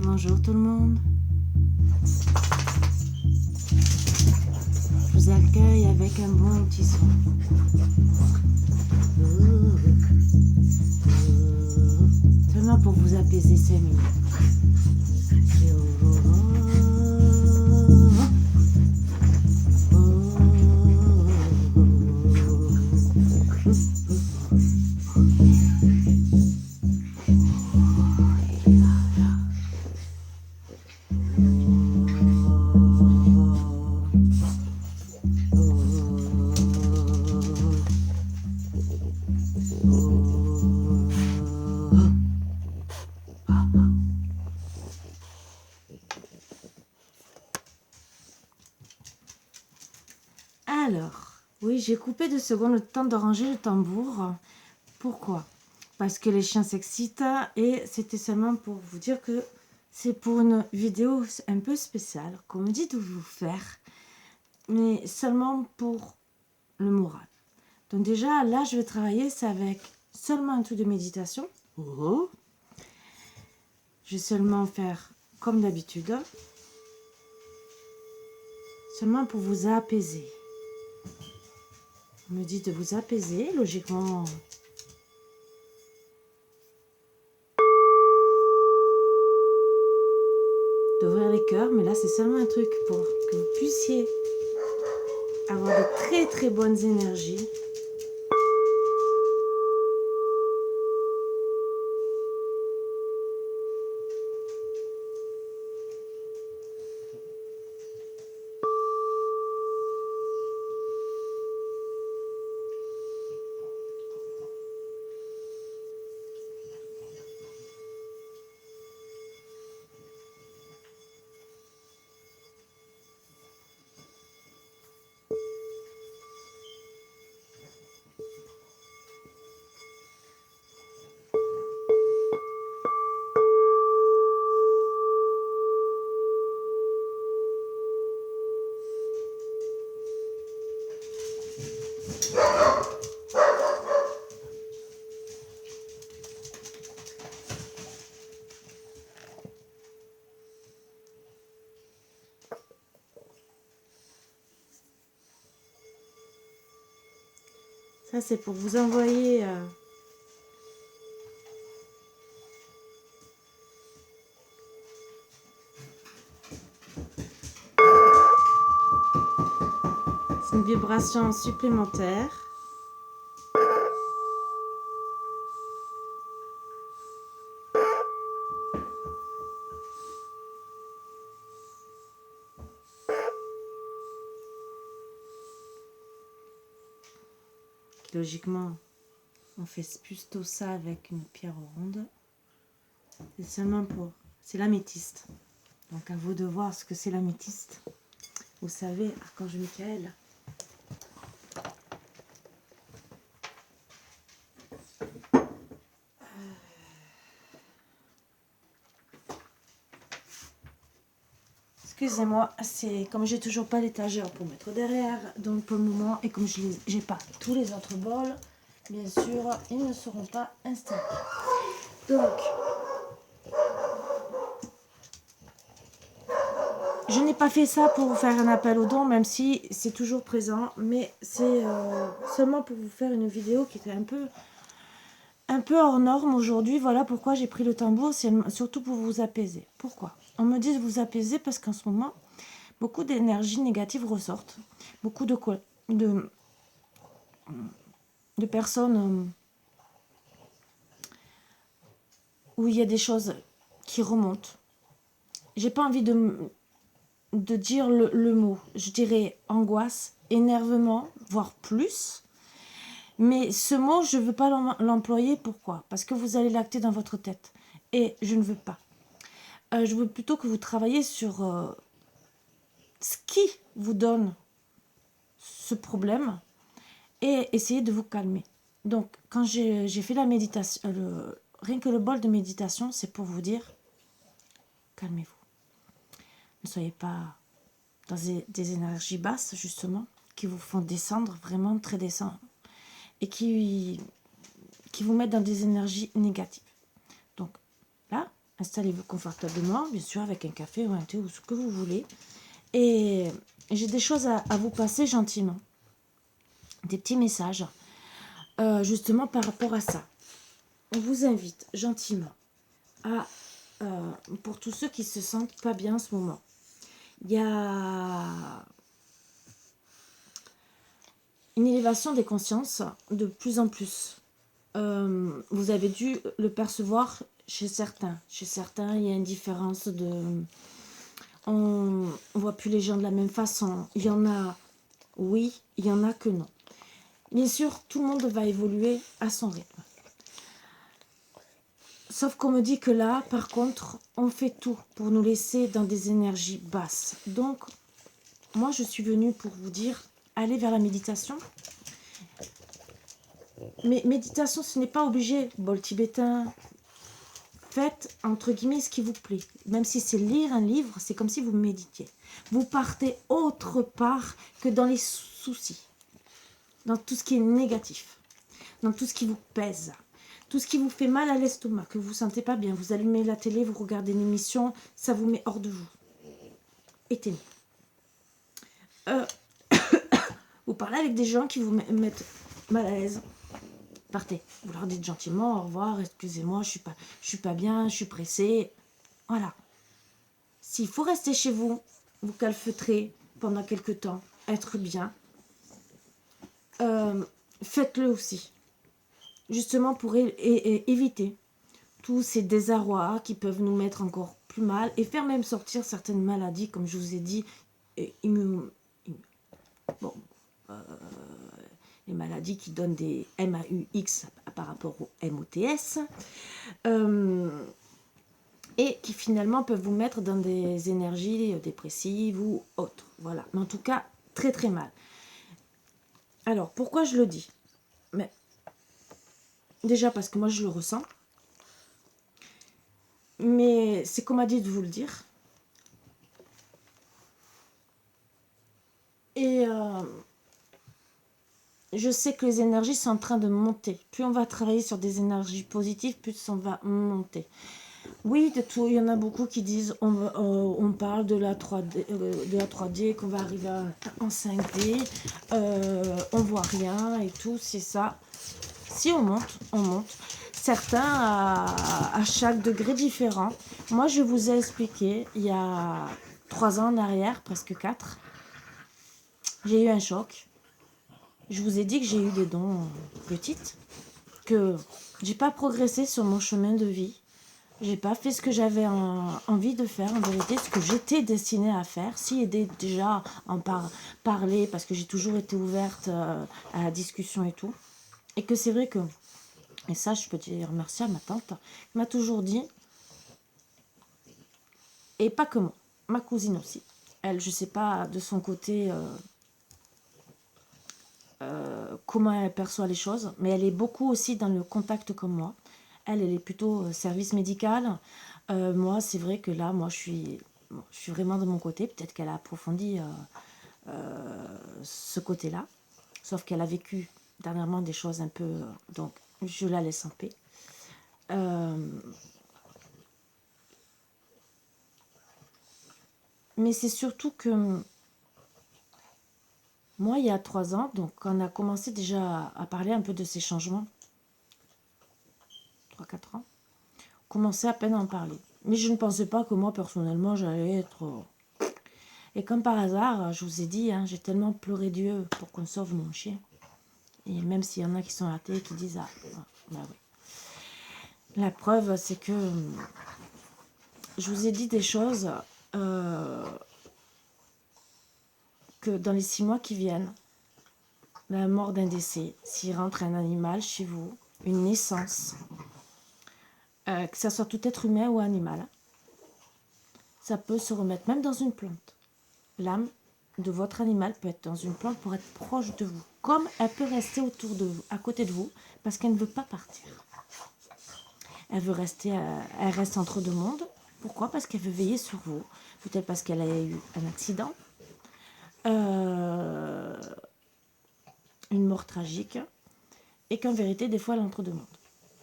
Bonjour tout le monde. Je vous accueille avec un bon petit son. Seulement pour vous apaiser 5 minutes. Alors, oui, j'ai coupé 2 secondes le temps de ranger le tambour. Pourquoi? Parce que les chiens s'excitent et c'était seulement pour vous dire que c'est pour une vidéo un peu spéciale qu'on me dit de vous faire, mais seulement pour le moral. Donc déjà, là, je vais travailler, c'est avec seulement un truc de méditation. Je vais seulement faire comme d'habitude, seulement pour vous apaiser. On me dit de vous apaiser, logiquement. D'ouvrir les cœurs, mais là, c'est seulement un truc pour que vous puissiez avoir de très très bonnes énergies. Ça, c'est pour vous envoyer c'est une vibration supplémentaire. Logiquement, on fait plutôt ça avec une pierre ronde. C'est seulement pour... C'est l'améthyste. Donc à vous de voir ce que c'est l'améthyste. Vous savez, Archange Michael. Excusez-moi, c'est comme j'ai toujours pas l'étagère pour mettre derrière, donc pour le moment, et comme je n'ai pas tous les autres bols, bien sûr, ils ne seront pas installés. Donc, je n'ai pas fait ça pour vous faire un appel aux dons, même si c'est toujours présent, mais c'est seulement pour vous faire une vidéo qui était un peu hors norme aujourd'hui. Voilà pourquoi j'ai pris le tambour, c'est surtout pour vous apaiser. Pourquoi? On me dit de vous apaiser parce qu'en ce moment, beaucoup d'énergies négatives ressortent. Beaucoup de personnes où il y a des choses qui remontent. J'ai pas envie de dire le mot. Je dirais angoisse, énervement, voire plus. Mais ce mot, je ne veux pas l'employer. Pourquoi? Parce que vous allez l'acter dans votre tête. Et je ne veux pas. Je veux plutôt que vous travailliez sur ce qui vous donne ce problème et essayer de vous calmer. Donc, quand j'ai fait la méditation, rien que le bol de méditation, c'est pour vous dire, calmez-vous. Ne soyez pas dans des énergies basses, justement, qui vous font descendre, vraiment très descendre, et qui vous mettent dans des énergies négatives. Donc, là, Installez-vous confortablement, bien sûr, avec un café ou un thé ou ce que vous voulez. Et j'ai des choses à vous passer gentiment. Des petits messages, justement par rapport à ça. On vous invite gentiment à, pour tous ceux qui se sentent pas bien en ce moment, il y a une élévation des consciences de plus en plus. Vous avez dû le percevoir chez certains. Chez certains, il y a une différence de... On ne voit plus les gens de la même façon. Il y en a, oui, il y en a que non. Bien sûr, tout le monde va évoluer à son rythme. Sauf qu'on me dit que là, par contre, on fait tout pour nous laisser dans des énergies basses. Donc, moi, je suis venue pour vous dire, allez vers la méditation. Mais méditation, ce n'est pas obligé. Bol tibétain, faites, entre guillemets, ce qui vous plaît. Même si c'est lire un livre, c'est comme si vous méditiez. Vous partez autre part que dans les soucis, dans tout ce qui est négatif, dans tout ce qui vous pèse, tout ce qui vous fait mal à l'estomac, que vous ne vous sentez pas bien. Vous allumez la télé, vous regardez une émission, ça vous met hors de vous. Éteignez. Vous parlez avec des gens qui vous mettent mal à l'aise. Partez. Vous leur dites gentiment au revoir, excusez-moi, je suis pas bien, je suis pressée. Voilà. S'il faut rester chez vous, vous calfeutrez pendant quelque temps, être bien, faites-le aussi. Justement pour éviter tous ces désarrois qui peuvent nous mettre encore plus mal et faire même sortir certaines maladies, comme je vous ai dit, bon, les maladies qui donnent des MAUX par rapport au MOTS, et qui finalement peuvent vous mettre dans des énergies dépressives ou autres. Voilà, mais en tout cas, très très mal. Alors, pourquoi je le dis? Mais déjà parce que moi je le ressens, mais c'est qu'on m'a dit de vous le dire. Et je sais que les énergies sont en train de monter. Plus on va travailler sur des énergies positives, plus on va monter. Oui, de tout, il y en a beaucoup qui disent on parle de la 3D, qu'on va arriver en 5D, on voit rien et tout, c'est ça. Si on monte, on monte. Certains à chaque degré différent. Moi, je vous ai expliqué, il y a 3 ans en arrière, presque 4, j'ai eu un choc. Je vous ai dit que j'ai eu des dons petites, que j'ai pas progressé sur mon chemin de vie. J'ai pas fait ce que j'avais envie de faire, en vérité, ce que j'étais destinée à faire. Si aider déjà en parler, parce que j'ai toujours été ouverte à la discussion et tout. Et que c'est vrai que, et ça je peux dire merci à ma tante, qui m'a toujours dit, et pas que moi, ma cousine aussi. Elle, je sais pas de son côté comment elle perçoit les choses, mais elle est beaucoup aussi dans le contact comme moi. Elle est plutôt service médical. Moi, c'est vrai que là, moi, je suis vraiment de mon côté. Peut-être qu'elle a approfondi ce côté-là. Sauf qu'elle a vécu dernièrement des choses un peu... donc, je la laisse en paix. Mais c'est surtout que... Moi, il y a 3 ans, donc on a commencé déjà à parler un peu de ces changements. 3-4 ans. On commençait à peine à en parler. Mais je ne pensais pas que moi, personnellement, j'allais être... Et comme par hasard, je vous ai dit, hein, j'ai tellement pleuré Dieu pour qu'on sauve mon chien. Et même s'il y en a qui sont à la télé qui disent, ah, bah oui. La preuve, c'est que je vous ai dit des choses que dans les 6 mois qui viennent, la mort d'un décès, s'il rentre un animal chez vous, une naissance, que ça soit tout être humain ou animal, ça peut se remettre même dans une plante. L'âme de votre animal peut être dans une plante pour être proche de vous, comme elle peut rester autour de vous, à côté de vous, parce qu'elle ne veut pas partir. Elle veut rester, elle reste entre deux mondes. Pourquoi? Parce qu'elle veut veiller sur vous. Peut-être parce qu'elle a eu un accident, une mort tragique, et qu'en vérité, des fois, elle est entre deux mondes.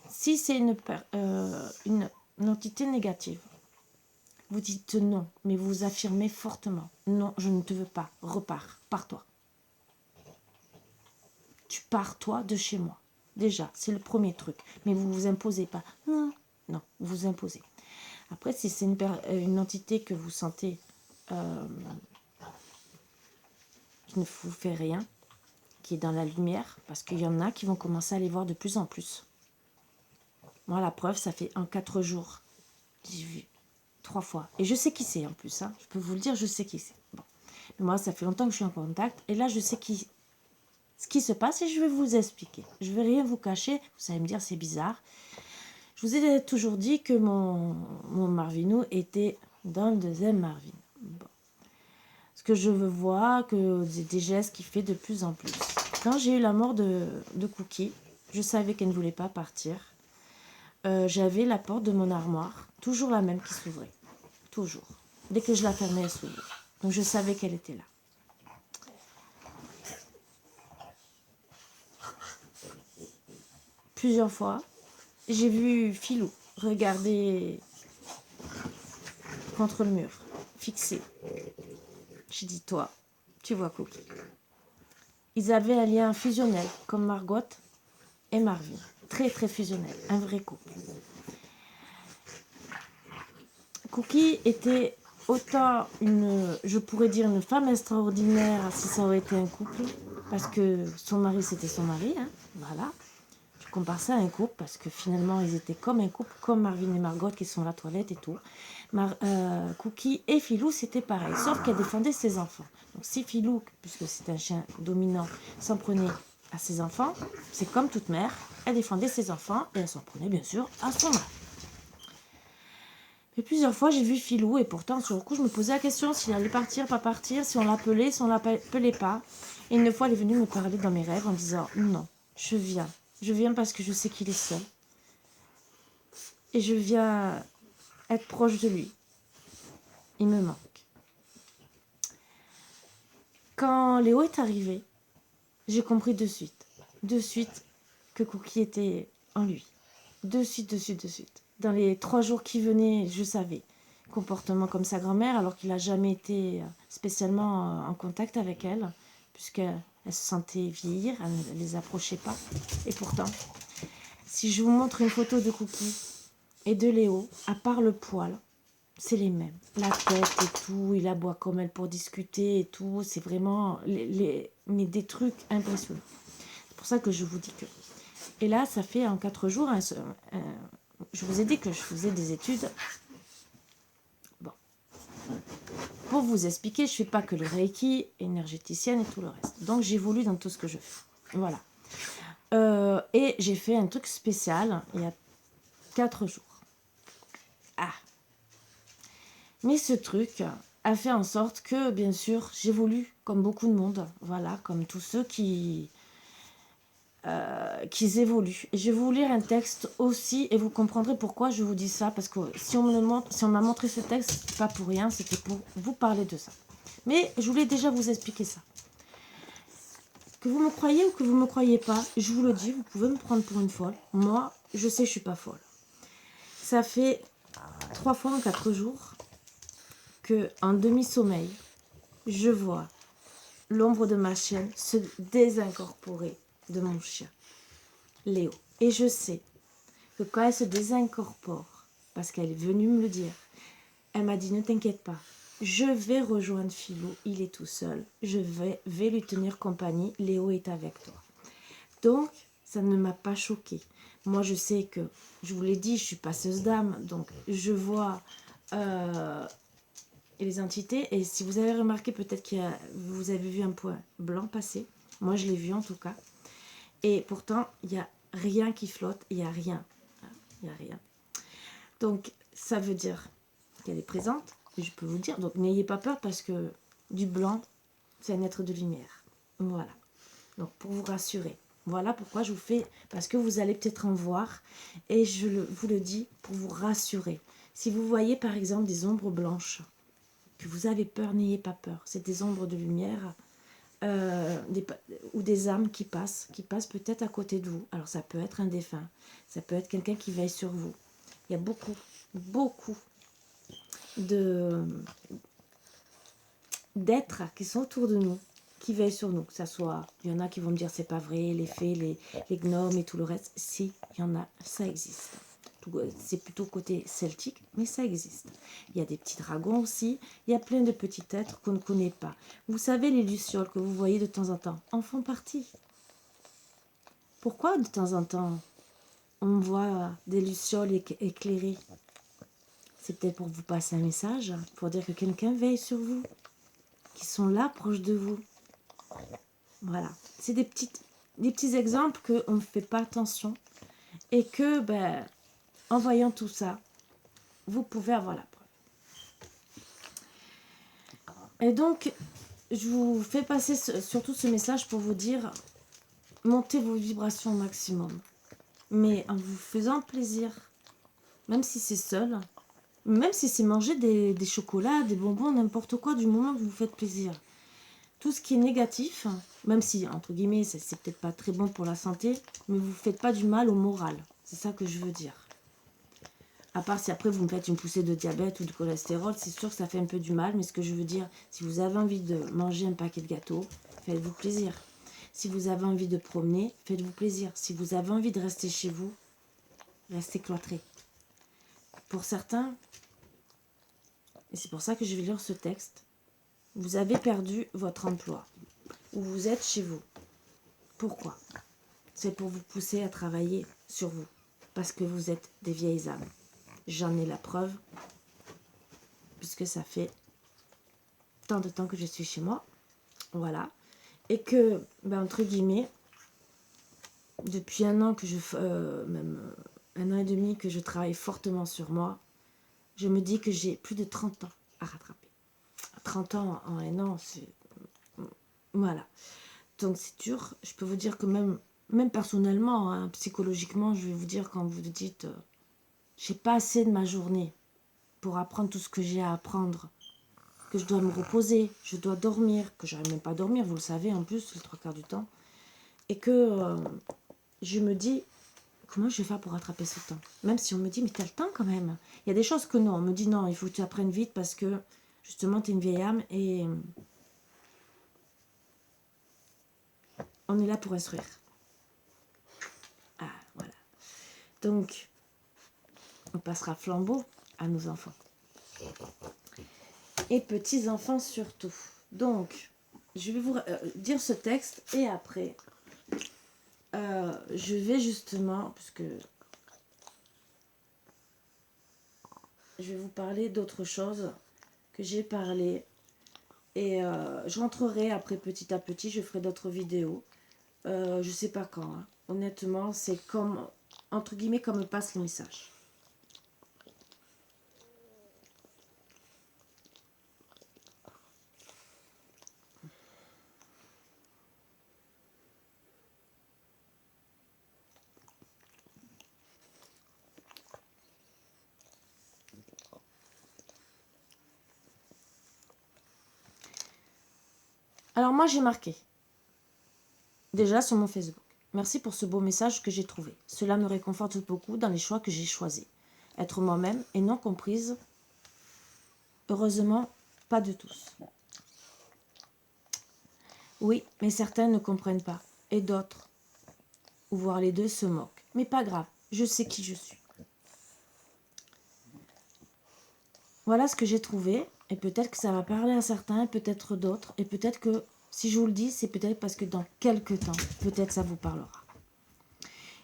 Si c'est une une entité négative. Vous dites non, mais vous affirmez fortement. Non, je ne te veux pas. Repars, pars-toi. Tu pars, toi, de chez moi. Déjà, c'est le premier truc. Mais vous ne vous imposez pas. Non, non, vous vous imposez. Après, si c'est une entité que vous sentez qui ne vous fait rien, qui est dans la lumière, parce qu'il y en a qui vont commencer à les voir de plus en plus. Moi, la preuve, ça fait en 4 jours. J'ai vu 3 fois. Et je sais qui c'est en plus. Hein. Je peux vous le dire, je sais qui c'est. Bon. Mais moi, ça fait longtemps que je suis en contact. Et là, je sais ce qui se passe et je vais vous expliquer. Je ne vais rien vous cacher. Vous allez me dire, c'est bizarre. Je vous ai toujours dit que mon Marvinou était dans le deuxième Marvin. Bon. Ce que je vois, que des gestes qu'il fait de plus en plus. Quand j'ai eu la mort de Cookie, je savais qu'elle ne voulait pas partir. J'avais la porte de mon armoire, toujours la même qui s'ouvrait. Toujours. Dès que je la fermais, elle s'ouvrait. Donc je savais qu'elle était là. Plusieurs fois, j'ai vu Philou regarder contre le mur, fixé. J'ai dit, toi, tu vois Cookie. Ils avaient un lien fusionnel, comme Margot et Marvin. Très, très fusionnel. Un vrai couple. Cookie était autant je pourrais dire une femme extraordinaire si ça aurait été un couple, parce que son mari c'était son mari, hein, voilà. Je compare ça à un couple parce que finalement ils étaient comme un couple, comme Marvin et Margot qui sont à la toilette et tout. Cookie et Philou c'était pareil, sauf qu'elle défendait ses enfants. Donc si Philou, puisque c'est un chien dominant, s'en prenait à ses enfants, c'est comme toute mère, elle défendait ses enfants et elle s'en prenait bien sûr à son mari. Et plusieurs fois, j'ai vu Philou et pourtant, sur le coup, je me posais la question s'il allait partir, pas partir, si on l'appelait, si on l'appelait pas. Et une fois, elle est venue me parler dans mes rêves en disant non, je viens. Je viens parce que je sais qu'il est seul. Et je viens être proche de lui. Il me manque. Quand Léo est arrivé, j'ai compris de suite. De suite que Cookie était en lui. De suite, de suite, de suite. Dans les 3 jours qui venaient, je savais. Comportement comme sa grand-mère, alors qu'il n'a jamais été spécialement en contact avec elle, puisqu'elle se sentait vieillir, elle ne les approchait pas. Et pourtant, si je vous montre une photo de Cookie et de Léo, à part le poil, c'est les mêmes. La tête et tout, il aboie comme elle pour discuter et tout, c'est vraiment mais des trucs impressionnants. C'est pour ça que je vous dis que... Et là, ça fait en 4 jours, je vous ai dit que je faisais des études. Bon. Pour vous expliquer, je ne fais pas que le Reiki, énergéticienne et tout le reste. Donc, j'évolue dans tout ce que je fais. Voilà. Et j'ai fait un truc spécial il y a 4 jours. Ah. Mais ce truc a fait en sorte que, bien sûr, j'évolue comme beaucoup de monde. Voilà, comme tous ceux qui évoluent. Je vais vous lire un texte aussi et vous comprendrez pourquoi je vous dis ça. Parce que si on m'a montré ce texte, pas pour rien, c'était pour vous parler de ça. Mais je voulais déjà vous expliquer ça. Que vous me croyez ou que vous ne me croyez pas, je vous le dis, vous pouvez me prendre pour une folle. Moi, je sais que je ne suis pas folle. Ça fait 3 fois en 4 jours que, en demi-sommeil, je vois l'ombre de ma chienne se désincorporer de mon chien, Léo. Et je sais que quand elle se désincorpore, parce qu'elle est venue me le dire, elle m'a dit, ne t'inquiète pas, je vais rejoindre Philou, il est tout seul, je vais lui tenir compagnie, Léo est avec toi. Donc, ça ne m'a pas choquée. Moi, je sais que, je vous l'ai dit, je suis passeuse d'âme, donc je vois les entités, et si vous avez remarqué, peut-être que vous avez vu un point blanc passer, moi je l'ai vu en tout cas, et pourtant, il n'y a rien qui flotte, il n'y a rien. Il n'y a rien. Donc, ça veut dire qu'elle est présente, et je peux vous le dire. Donc, n'ayez pas peur parce que du blanc, c'est un être de lumière. Voilà. Donc, pour vous rassurer. Voilà pourquoi je vous fais... Parce que vous allez peut-être en voir. Et vous le dis pour vous rassurer. Si vous voyez, par exemple, des ombres blanches, que vous avez peur, n'ayez pas peur. C'est des ombres de lumière ou des âmes qui passent peut-être à côté de vous. Alors, ça peut être un défunt. Ça peut être quelqu'un qui veille sur vous. Il y a beaucoup beaucoup de d'êtres qui sont autour de nous, qui veillent sur nous. Que ça soit, il y en a qui vont me dire c'est pas vrai, les fées, les gnomes et tout le reste. Si, il y en a, ça existe. C'est plutôt côté celtique, mais ça existe. Il y a des petits dragons aussi. Il y a plein de petits êtres qu'on ne connaît pas. Vous savez, les lucioles que vous voyez de temps en temps en font partie. Pourquoi de temps en temps on voit des lucioles éclairées? C'est peut-être pour vous passer un message, pour dire que quelqu'un veille sur vous, qui sont là, proches de vous. Voilà. C'est des petits exemples qu'on ne fait pas attention et que, en voyant tout ça, vous pouvez avoir la preuve. Et donc, je vous fais passer surtout ce message pour vous dire, montez vos vibrations au maximum. Mais en vous faisant plaisir, même si c'est seul, même si c'est manger des chocolats, des bonbons, n'importe quoi, du moment que vous vous faites plaisir. Tout ce qui est négatif, même si, entre guillemets, c'est peut-être pas très bon pour la santé, mais vous ne faites pas du mal au moral. C'est ça que je veux dire. À part si après vous me faites une poussée de diabète ou de cholestérol, c'est sûr que ça fait un peu du mal, mais ce que je veux dire, si vous avez envie de manger un paquet de gâteaux, faites-vous plaisir. Si vous avez envie de promener, faites-vous plaisir. Si vous avez envie de rester chez vous, restez cloîtré. Pour certains, et c'est pour ça que je vais lire ce texte, vous avez perdu votre emploi, ou vous êtes chez vous. Pourquoi? C'est pour vous pousser à travailler sur vous, parce que vous êtes des vieilles âmes. J'en ai la preuve, puisque ça fait tant de temps que je suis chez moi, voilà, et que, entre guillemets, depuis un an que même un an et demi que je travaille fortement sur moi, je me dis que j'ai plus de 30 ans à rattraper. 30 ans en un an, c'est... Voilà. Donc c'est dur. Je peux vous dire que même personnellement, hein, psychologiquement, je vais vous dire quand vous dites j'ai pas assez de ma journée pour apprendre tout ce que j'ai à apprendre, que je dois me reposer, je dois dormir, que j'arrive même pas à dormir, vous le savez en plus, les 3 quarts du temps, et que je me dis comment je vais faire pour rattraper ce temps. Même si on me dit mais t'as le temps quand même. Il y a des choses que non, on me dit non, il faut que tu apprennes vite parce que justement t'es une vieille âme et on est là pour instruire. Ah, voilà. Donc, on passera flambeau à nos enfants. Et petits-enfants surtout. Donc, je vais vous dire ce texte et après, je vais justement, puisque je vais vous parler d'autre chose que j'ai parlé. Et je rentrerai après petit à petit, je ferai d'autres vidéos. Je sais pas quand. Hein. Honnêtement, c'est comme, entre guillemets, comme me passe le message. Alors moi, j'ai marqué, déjà sur mon Facebook. Merci pour ce beau message que j'ai trouvé. Cela me réconforte beaucoup dans les choix que j'ai choisis. Être moi-même et non comprise. Heureusement, pas de tous. Oui, mais certains ne comprennent pas. Et d'autres, ou voire les deux, se moquent. Mais pas grave, je sais qui je suis. Voilà ce que j'ai trouvé. Et peut-être que ça va parler à certains, peut-être d'autres. Et peut-être que, si je vous le dis, c'est peut-être parce que dans quelques temps, peut-être ça vous parlera.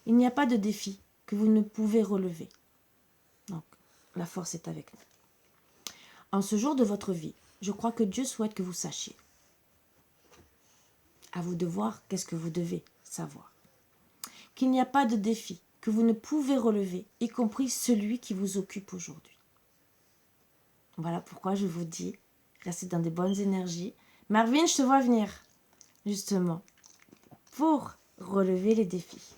Il n'y a pas de défi que vous ne pouvez relever. Donc, la force est avec nous. En ce jour de votre vie, je crois que Dieu souhaite que vous sachiez. À vous de voir qu'est-ce que vous devez savoir. Qu'il n'y a pas de défi que vous ne pouvez relever, y compris celui qui vous occupe aujourd'hui. Voilà pourquoi je vous dis, restez dans des bonnes énergies. Marvin, je te vois venir, justement, pour relever les défis.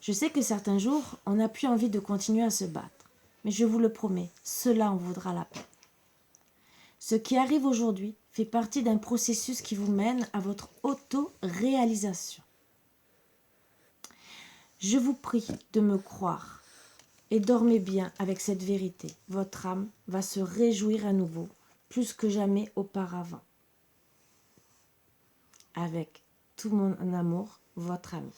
Je sais que certains jours, on n'a plus envie de continuer à se battre. Mais je vous le promets, cela en vaudra la peine. Ce qui arrive aujourd'hui fait partie d'un processus qui vous mène à votre auto-réalisation. Je vous prie de me croire et dormez bien avec cette vérité. Votre âme va se réjouir à nouveau, plus que jamais auparavant. Avec tout mon amour, votre ami.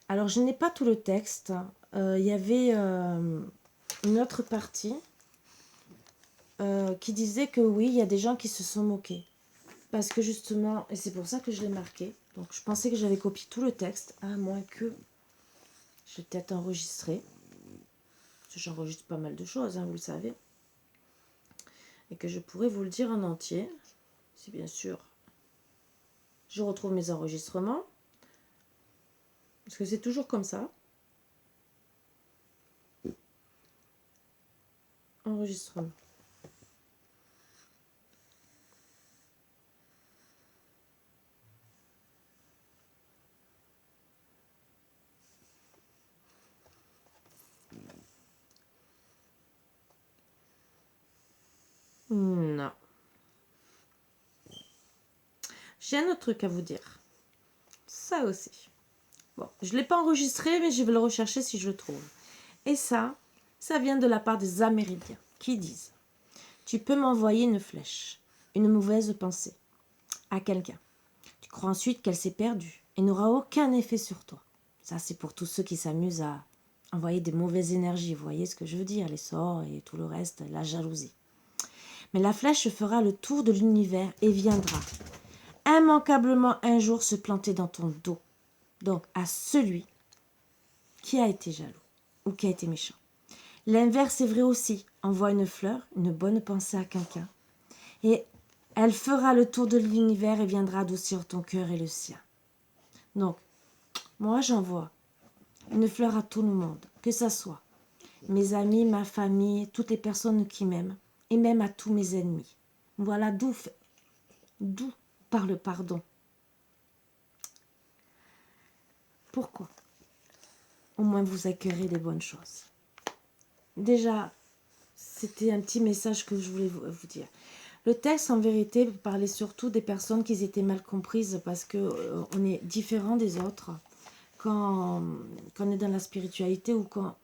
Alors, je n'ai pas tout le texte. Il y avait une autre partie qui disait que oui, il y a des gens qui se sont moqués. Parce que justement, et c'est pour ça que je l'ai marqué. Donc, je pensais que j'avais copié tout le texte, à moins que j'ai peut-être enregistré. Parce que j'enregistre pas mal de choses, hein, vous le savez. Et que je pourrais vous le dire en entier, si bien sûr je retrouve mes enregistrements. Parce que c'est toujours comme ça. Enregistrement. Non. J'ai un autre truc à vous dire. Ça aussi. Bon, je ne l'ai pas enregistré, mais je vais le rechercher si je le trouve. Et ça vient de la part des Amérindiens qui disent: tu peux m'envoyer une flèche, une mauvaise pensée à quelqu'un. Tu crois ensuite qu'elle s'est perdue et n'aura aucun effet sur toi. Ça, c'est pour tous ceux qui s'amusent à envoyer des mauvaises énergies. Vous voyez ce que je veux dire, les sorts et tout le reste, la jalousie. Mais la flèche fera le tour de l'univers et viendra immanquablement un jour se planter dans ton dos. Donc à celui qui a été jaloux ou qui a été méchant. L'inverse est vrai aussi. Envoie une fleur, une bonne pensée à quelqu'un, et elle fera le tour de l'univers et viendra adoucir ton cœur et le sien. Donc, moi j'envoie une fleur à tout le monde, que ça soit mes amis, ma famille, toutes les personnes qui m'aiment, et même à tous mes ennemis. Voilà d'où part le pardon. Pourquoi? Au moins vous accueillerez des bonnes choses. Déjà, c'était un petit message que je voulais vous dire. Le texte, en vérité, parlait surtout des personnes qui étaient mal comprises parce qu'on est différent des autres quand on est dans la spiritualité ou quand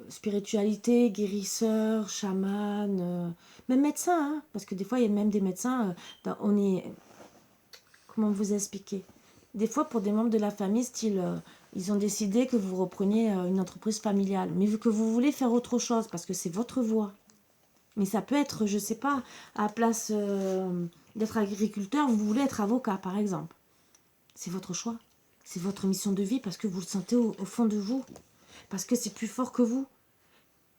spiritualité, guérisseur, chaman, même médecin, hein, parce que des fois il y a même des médecins, on est, comment vous expliquer, des fois pour des membres de la famille, style, ils ont décidé que vous repreniez une entreprise familiale, mais vu que vous voulez faire autre chose, parce que c'est votre voie, mais ça peut être, je sais pas, à la place d'être agriculteur, vous voulez être avocat par exemple, c'est votre choix, c'est votre mission de vie, parce que vous le sentez au fond de vous, parce que c'est plus fort que vous.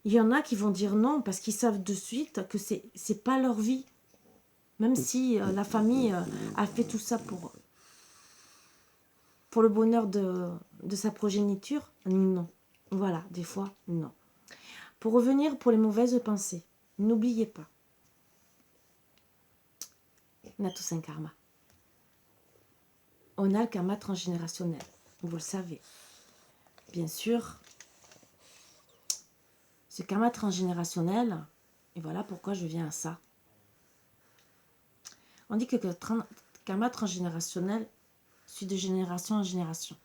Il y en a qui vont dire non parce qu'ils savent de suite que c'est pas leur vie. Même si la famille a fait tout ça pour le bonheur de sa progéniture, non. Voilà, des fois, non. Pour revenir pour les mauvaises pensées, n'oubliez pas, on a tous un karma. On a le karma transgénérationnel, vous le savez. Bien sûr, ce karma transgénérationnel, et voilà pourquoi je viens à ça. On dit que le karma transgénérationnel suit de génération en génération.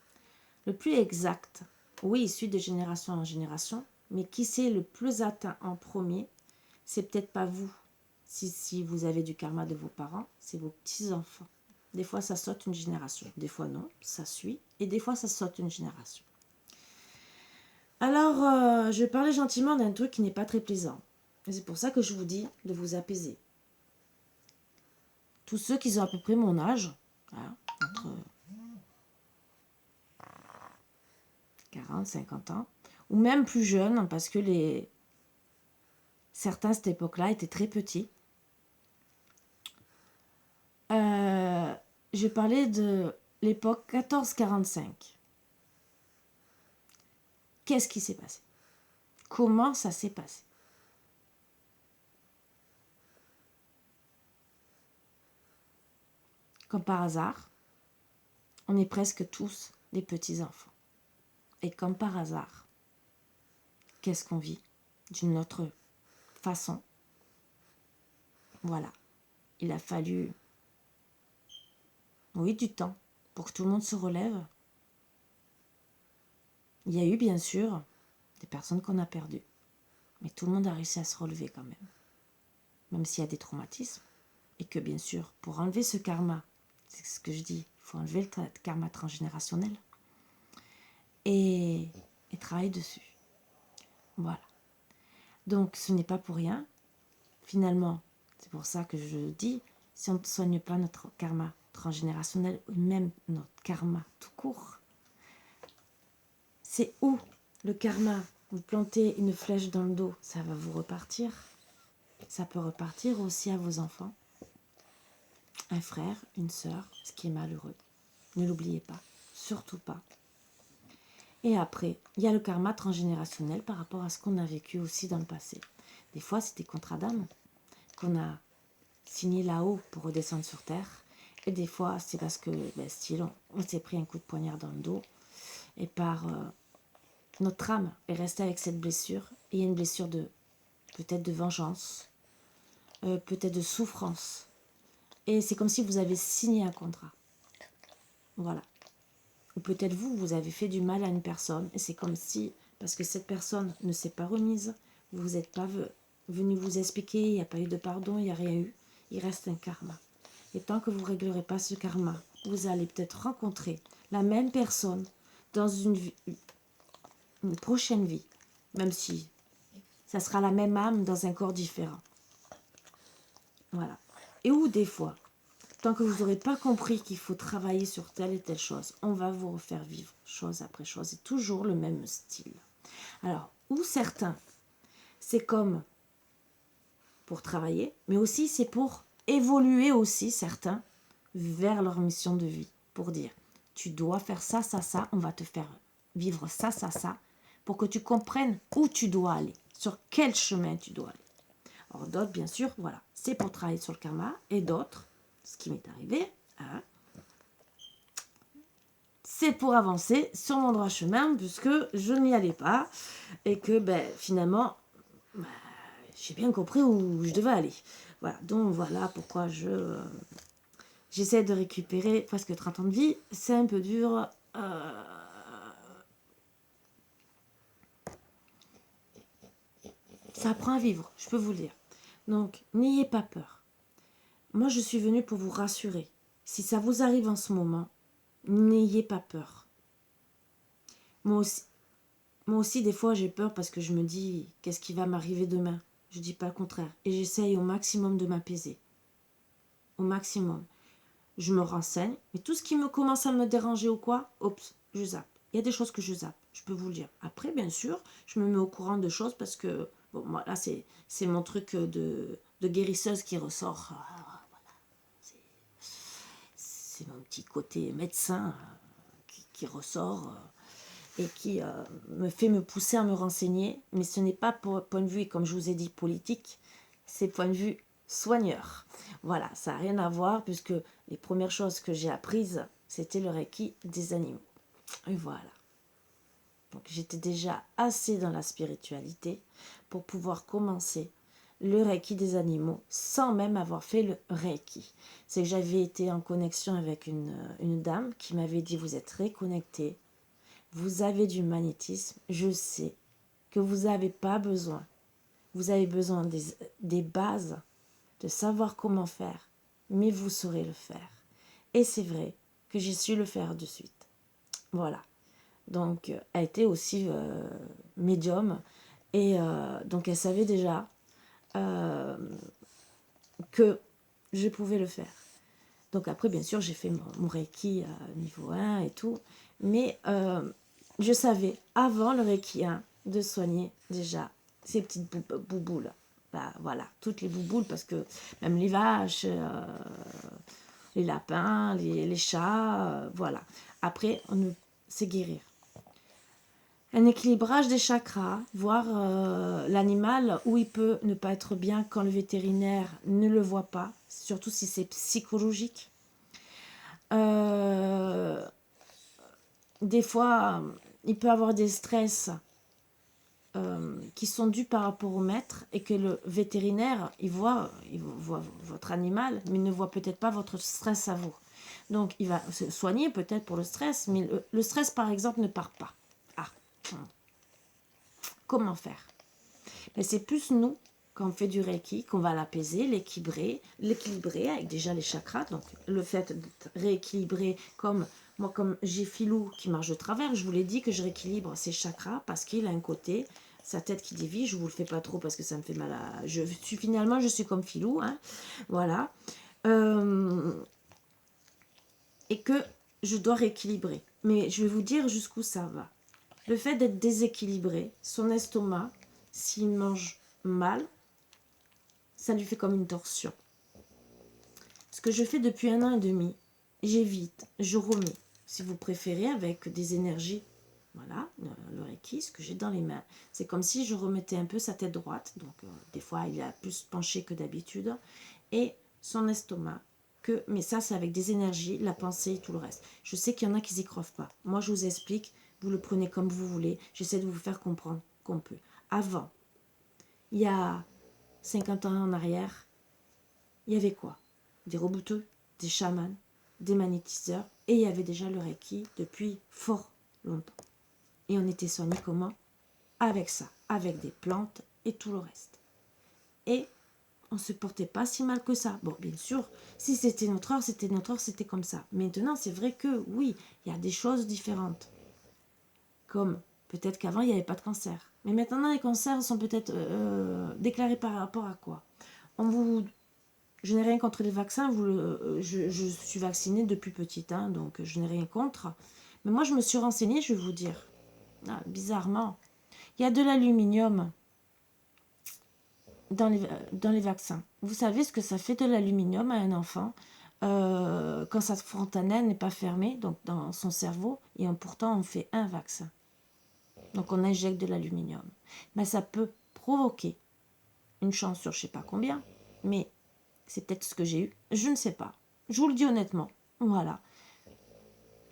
Le plus exact, oui, il suit de génération en génération, mais qui c'est le plus atteint en premier, c'est peut-être pas vous. Si vous avez du karma de vos parents, c'est vos petits-enfants. Des fois, ça saute une génération. Des fois, non, ça suit. Et des fois, ça saute une génération. Alors, je vais parler gentiment d'un truc qui n'est pas très plaisant. Et c'est pour ça que je vous dis de vous apaiser. Tous ceux qui ont à peu près mon âge, hein, entre 40, 50 ans, ou même plus jeunes, parce que certains à cette époque-là étaient très petits. Je parlais de l'époque 1445. Qu'est-ce qui s'est passé? Comment ça s'est passé? Comme par hasard, on est presque tous des petits-enfants. Et comme par hasard, qu'est-ce qu'on vit? D'une autre façon. Voilà. Il a fallu, oui, du temps pour que tout le monde se relève. Il y a eu bien sûr des personnes qu'on a perdues. Mais tout le monde a réussi à se relever quand même. Même s'il y a des traumatismes. Et que bien sûr, pour enlever ce karma, c'est ce que je dis, il faut enlever le karma transgénérationnel. Et travailler dessus. Voilà. Donc ce n'est pas pour rien. Finalement, c'est pour ça que je dis, si on ne soigne pas notre karma transgénérationnel, ou même notre karma tout court, c'est où le karma, vous plantez une flèche dans le dos, ça va vous repartir. Ça peut repartir aussi à vos enfants. Un frère, une sœur, ce qui est malheureux. Ne l'oubliez pas, surtout pas. Et après, il y a le karma transgénérationnel par rapport à ce qu'on a vécu aussi dans le passé. Des fois, c'est des contrats d'âme qu'on a signés là-haut pour redescendre sur Terre. Et des fois, c'est parce que, style, on s'est pris un coup de poignard dans le dos. Et par notre âme est restée avec cette blessure. Et il y a une blessure de peut-être de vengeance, peut-être de souffrance. Et c'est comme si vous avez signé un contrat. Voilà. Ou peut-être vous avez fait du mal à une personne. Et c'est comme si, parce que cette personne ne s'est pas remise, vous n'êtes pas venu vous expliquer, il n'y a pas eu de pardon, il n'y a rien eu. Il reste un karma. Et tant que vous ne réglerez pas ce karma, vous allez peut-être rencontrer la même personne dans une prochaine vie. Même si ça sera la même âme dans un corps différent. Voilà. Et ou des fois, tant que vous n'aurez pas compris qu'il faut travailler sur telle et telle chose, on va vous refaire vivre chose après chose. C'est toujours le même style. Alors, ou certains, c'est comme pour travailler, mais aussi c'est pour évoluer aussi certains vers leur mission de vie. Pour dire, tu dois faire ça, ça, ça, on va te faire vivre ça, ça, ça, pour que tu comprennes où tu dois aller, sur quel chemin tu dois aller. Alors d'autres, bien sûr, voilà, c'est pour travailler sur le karma, et d'autres, ce qui m'est arrivé, hein, c'est pour avancer sur mon droit chemin, puisque je n'y allais pas, et que finalement, j'ai bien compris où je devais aller. Voilà, donc voilà pourquoi j'essaie de récupérer presque 30 ans de vie. C'est un peu dur. Ça apprend à vivre, je peux vous le dire. Donc, n'ayez pas peur. Moi, je suis venue pour vous rassurer. Si ça vous arrive en ce moment, n'ayez pas peur. Moi aussi, des fois, j'ai peur parce que je me dis, qu'est-ce qui va m'arriver demain? Je dis pas le contraire. Et j'essaye au maximum de m'apaiser. Au maximum. Je me renseigne. Mais tout ce qui me commence à me déranger ou quoi, oups, je zappe. Il y a des choses que je zappe, je peux vous le dire. Après, bien sûr, je me mets au courant de choses parce que, bon, moi, là, c'est mon truc de guérisseuse qui ressort. Voilà. C'est mon petit côté médecin qui ressort et qui me fait me pousser à me renseigner. Mais ce n'est pas pour point de vue, comme je vous ai dit, politique, c'est point de vue soigneur. Voilà, ça n'a rien à voir puisque les premières choses que j'ai apprises, c'était le Reiki des animaux. Et voilà. Donc j'étais déjà assez dans la spiritualité pour pouvoir commencer le Reiki des animaux sans même avoir fait le Reiki. C'est que j'avais été en connexion avec une dame qui m'avait dit, vous êtes très connecté, vous avez du magnétisme, je sais que vous n'avez pas besoin. Vous avez besoin des bases, de savoir comment faire, mais vous saurez le faire. Et c'est vrai que j'ai su le faire de suite. Voilà. Donc, elle était aussi médium. Et donc, elle savait déjà que je pouvais le faire. Donc, après, bien sûr, j'ai fait mon Reiki niveau 1 et tout. Mais je savais, avant le Reiki 1, de soigner déjà ces petites bouboules. Voilà, toutes les bouboules, parce que même les vaches, les lapins, les chats, voilà. Après, c'est guérir. Un équilibrage des chakras, voir l'animal où il peut ne pas être bien quand le vétérinaire ne le voit pas, surtout si c'est psychologique. Des fois, il peut avoir des stress qui sont dus par rapport au maître et que le vétérinaire, il voit votre animal, mais il ne voit peut-être pas votre stress à vous. Donc, il va se soigner peut-être pour le stress, mais le stress, par exemple, ne part pas. Ah, Comment faire? Mais c'est plus nous, quand on fait du Reiki, qu'on va l'apaiser, l'équilibrer avec déjà les chakras. Donc le fait de rééquilibrer, comme moi, comme j'ai Filou qui marche de travers, je vous l'ai dit que je rééquilibre ses chakras parce qu'il a un côté, sa tête qui dévie. Je vous le fais pas trop parce que ça me fait mal à... Finalement, je suis comme Filou, hein, voilà. Et que je dois rééquilibrer. Mais je vais vous dire jusqu'où ça va. Le fait d'être déséquilibré, son estomac, s'il mange mal, ça lui fait comme une torsion. Ce que je fais depuis 1 an et demi, j'évite, je remets, si vous préférez, avec des énergies, voilà, le Reiki, ce que j'ai dans les mains. C'est comme si je remettais un peu sa tête droite, donc des fois il a plus penché que d'habitude, et son estomac, mais ça c'est avec des énergies, la pensée et tout le reste. Je sais qu'il y en a qui n'y croient pas. Moi je vous explique, vous le prenez comme vous voulez, j'essaie de vous faire comprendre qu'on peut. Avant, il y a 50 ans en arrière, il y avait quoi? Des rebouteux, des chamans, des magnétiseurs, et il y avait déjà le Reiki depuis fort longtemps. Et on était soigné comment? Avec ça, avec des plantes et tout le reste. Et on ne se portait pas si mal que ça. Bon, bien sûr, si c'était notre heure, c'était comme ça. Maintenant, c'est vrai que oui, il y a des choses différentes. Comme peut-être qu'avant, il n'y avait pas de cancer. Mais maintenant, les cancers sont peut-être déclarés par rapport à quoi? Je n'ai rien contre les vaccins. Je suis vaccinée depuis petite, hein, donc je n'ai rien contre. Mais moi, je me suis renseignée, je vais vous dire. Bizarrement, il y a de l'aluminium dans les vaccins. Vous savez ce que ça fait de l'aluminium à un enfant quand sa fontanelle n'est pas fermée, donc dans son cerveau, et pourtant on fait un vaccin. Donc on injecte de l'aluminium. Mais ça peut provoquer une chance sur je ne sais pas combien, mais c'est peut-être ce que j'ai eu, je ne sais pas. Je vous le dis honnêtement, voilà.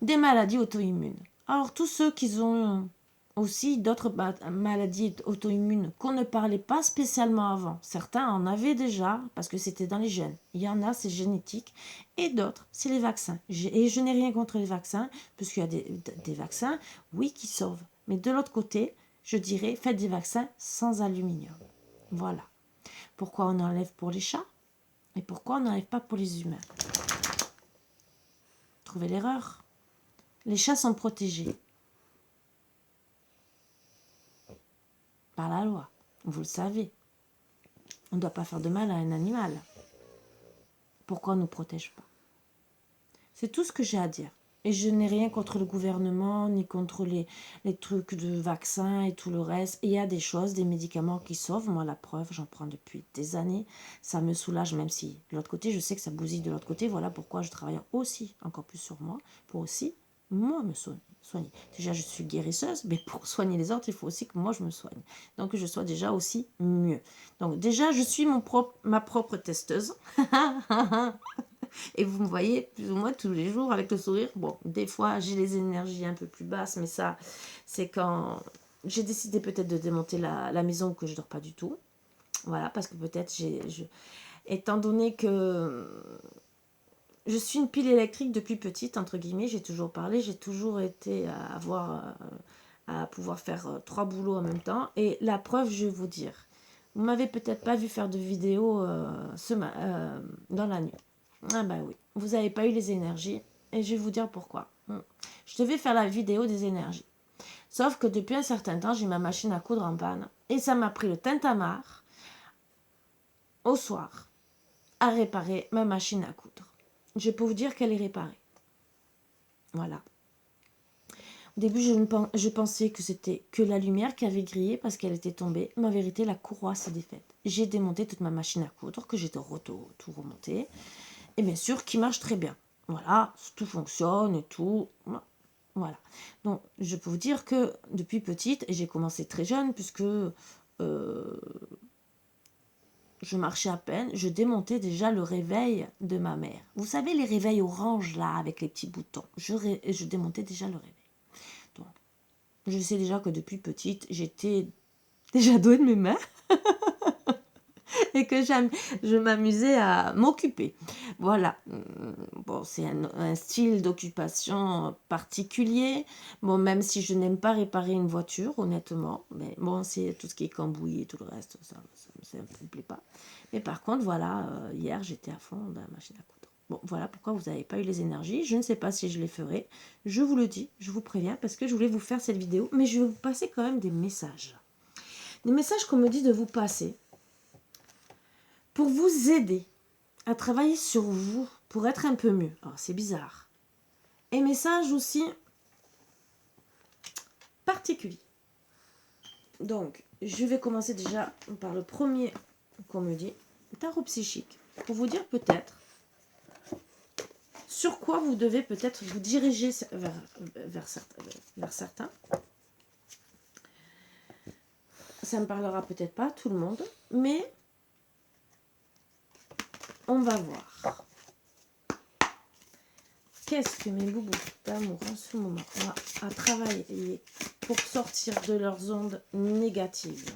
Des maladies auto-immunes. Alors tous ceux qui ont aussi d'autres maladies auto-immunes qu'on ne parlait pas spécialement avant. Certains en avaient déjà parce que c'était dans les gènes. Il y en a, c'est génétique. Et d'autres, c'est les vaccins. Et je n'ai rien contre les vaccins, puisqu'il y a des vaccins, oui, qui sauvent. Mais de l'autre côté, je dirais, faites des vaccins sans aluminium. Voilà. Pourquoi on enlève pour les chats et pourquoi on n'enlève pas pour les humains? Trouvez l'erreur. Les chats sont protégés par la loi. Vous le savez. On ne doit pas faire de mal à un animal. Pourquoi on ne nous protège pas? C'est tout ce que j'ai à dire. Et je n'ai rien contre le gouvernement, ni contre les trucs de vaccins et tout le reste. Et il y a des choses, des médicaments qui sauvent. Moi, la preuve, j'en prends depuis des années. Ça me soulage, même si de l'autre côté, je sais que ça bousille de l'autre côté. Voilà pourquoi je travaille aussi, encore plus sur moi, pour aussi, moi, me soigner. Déjà, je suis guérisseuse, mais pour soigner les autres, il faut aussi que moi, je me soigne. Donc, que je sois déjà aussi mieux. Donc, déjà, je suis ma propre testeuse. Et vous me voyez plus ou moins tous les jours avec le sourire. Bon, des fois, j'ai les énergies un peu plus basses, mais ça, c'est quand j'ai décidé peut-être de démonter la maison que je dors pas du tout. Voilà, parce que peut-être étant donné que je suis une pile électrique depuis petite, entre guillemets, j'ai toujours parlé, j'ai toujours été à pouvoir faire 3 boulots en même temps. Et la preuve, je vais vous dire, vous m'avez peut-être pas vu faire de vidéo dans la nuit. Ah bah oui, vous n'avez pas eu les énergies et je vais vous dire pourquoi. Je devais faire la vidéo des énergies. Sauf que depuis un certain temps, j'ai ma machine à coudre en panne et ça m'a pris le tintamarre au soir à réparer ma machine à coudre. Je peux vous dire qu'elle est réparée. Voilà. Au début, je pensais que c'était que la lumière qui avait grillé parce qu'elle était tombée. Mais en vérité, la courroie s'est défaite. J'ai démonté toute ma machine à coudre que j'ai tout remonté. Et bien sûr, qui marche très bien. Voilà, tout fonctionne et tout. Voilà. Donc, je peux vous dire que depuis petite, et j'ai commencé très jeune, puisque je marchais à peine, je démontais déjà le réveil de ma mère. Vous savez, les réveils orange, là, avec les petits boutons. Je démontais déjà le réveil. Donc, je sais déjà que depuis petite, j'étais déjà douée de mes mains. et que je m'amusais à m'occuper. Voilà. Bon, c'est un style d'occupation particulier. Bon, même si je n'aime pas réparer une voiture, honnêtement. Mais bon, c'est tout ce qui est cambouis et tout le reste, ça me plaît pas. Mais par contre, voilà, hier, j'étais à fond dans la machine à coudre. Bon, voilà pourquoi vous n'avez pas eu les énergies. Je ne sais pas si je les ferai. Je vous le dis, je vous préviens, parce que je voulais vous faire cette vidéo. Mais je vais vous passer quand même des messages. Des messages qu'on me dit de vous passer pour vous aider à travailler sur vous, pour être un peu mieux. Alors, c'est bizarre. Et messages aussi particuliers. Donc, je vais commencer déjà par le premier qu'on me dit, tarot psychique, pour vous dire peut-être sur quoi vous devez peut-être vous diriger vers certains. Ça ne parlera peut-être pas à tout le monde, mais on va voir. Qu'est-ce que mes boubous d'amour en ce moment ont à travailler pour sortir de leurs ondes négatives?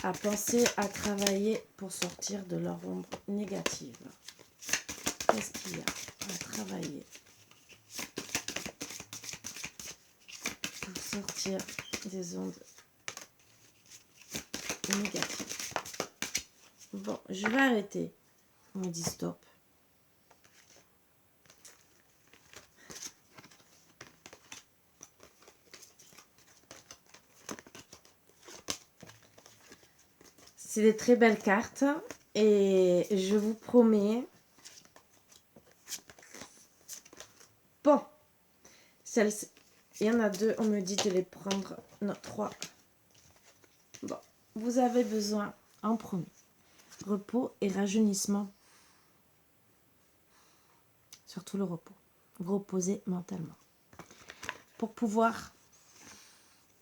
À penser, à travailler pour sortir de leur ombre négative. Qu'est-ce qu'il y a à travailler pour sortir des ondes négatives? Bon, je vais arrêter. On me dit stop. C'est des très belles cartes et je vous promets. Bon, il y en a deux, on me dit de les prendre. Non, trois. Bon, vous avez besoin en premier. Repos et rajeunissement. Surtout le repos. Vous reposez mentalement. Pour pouvoir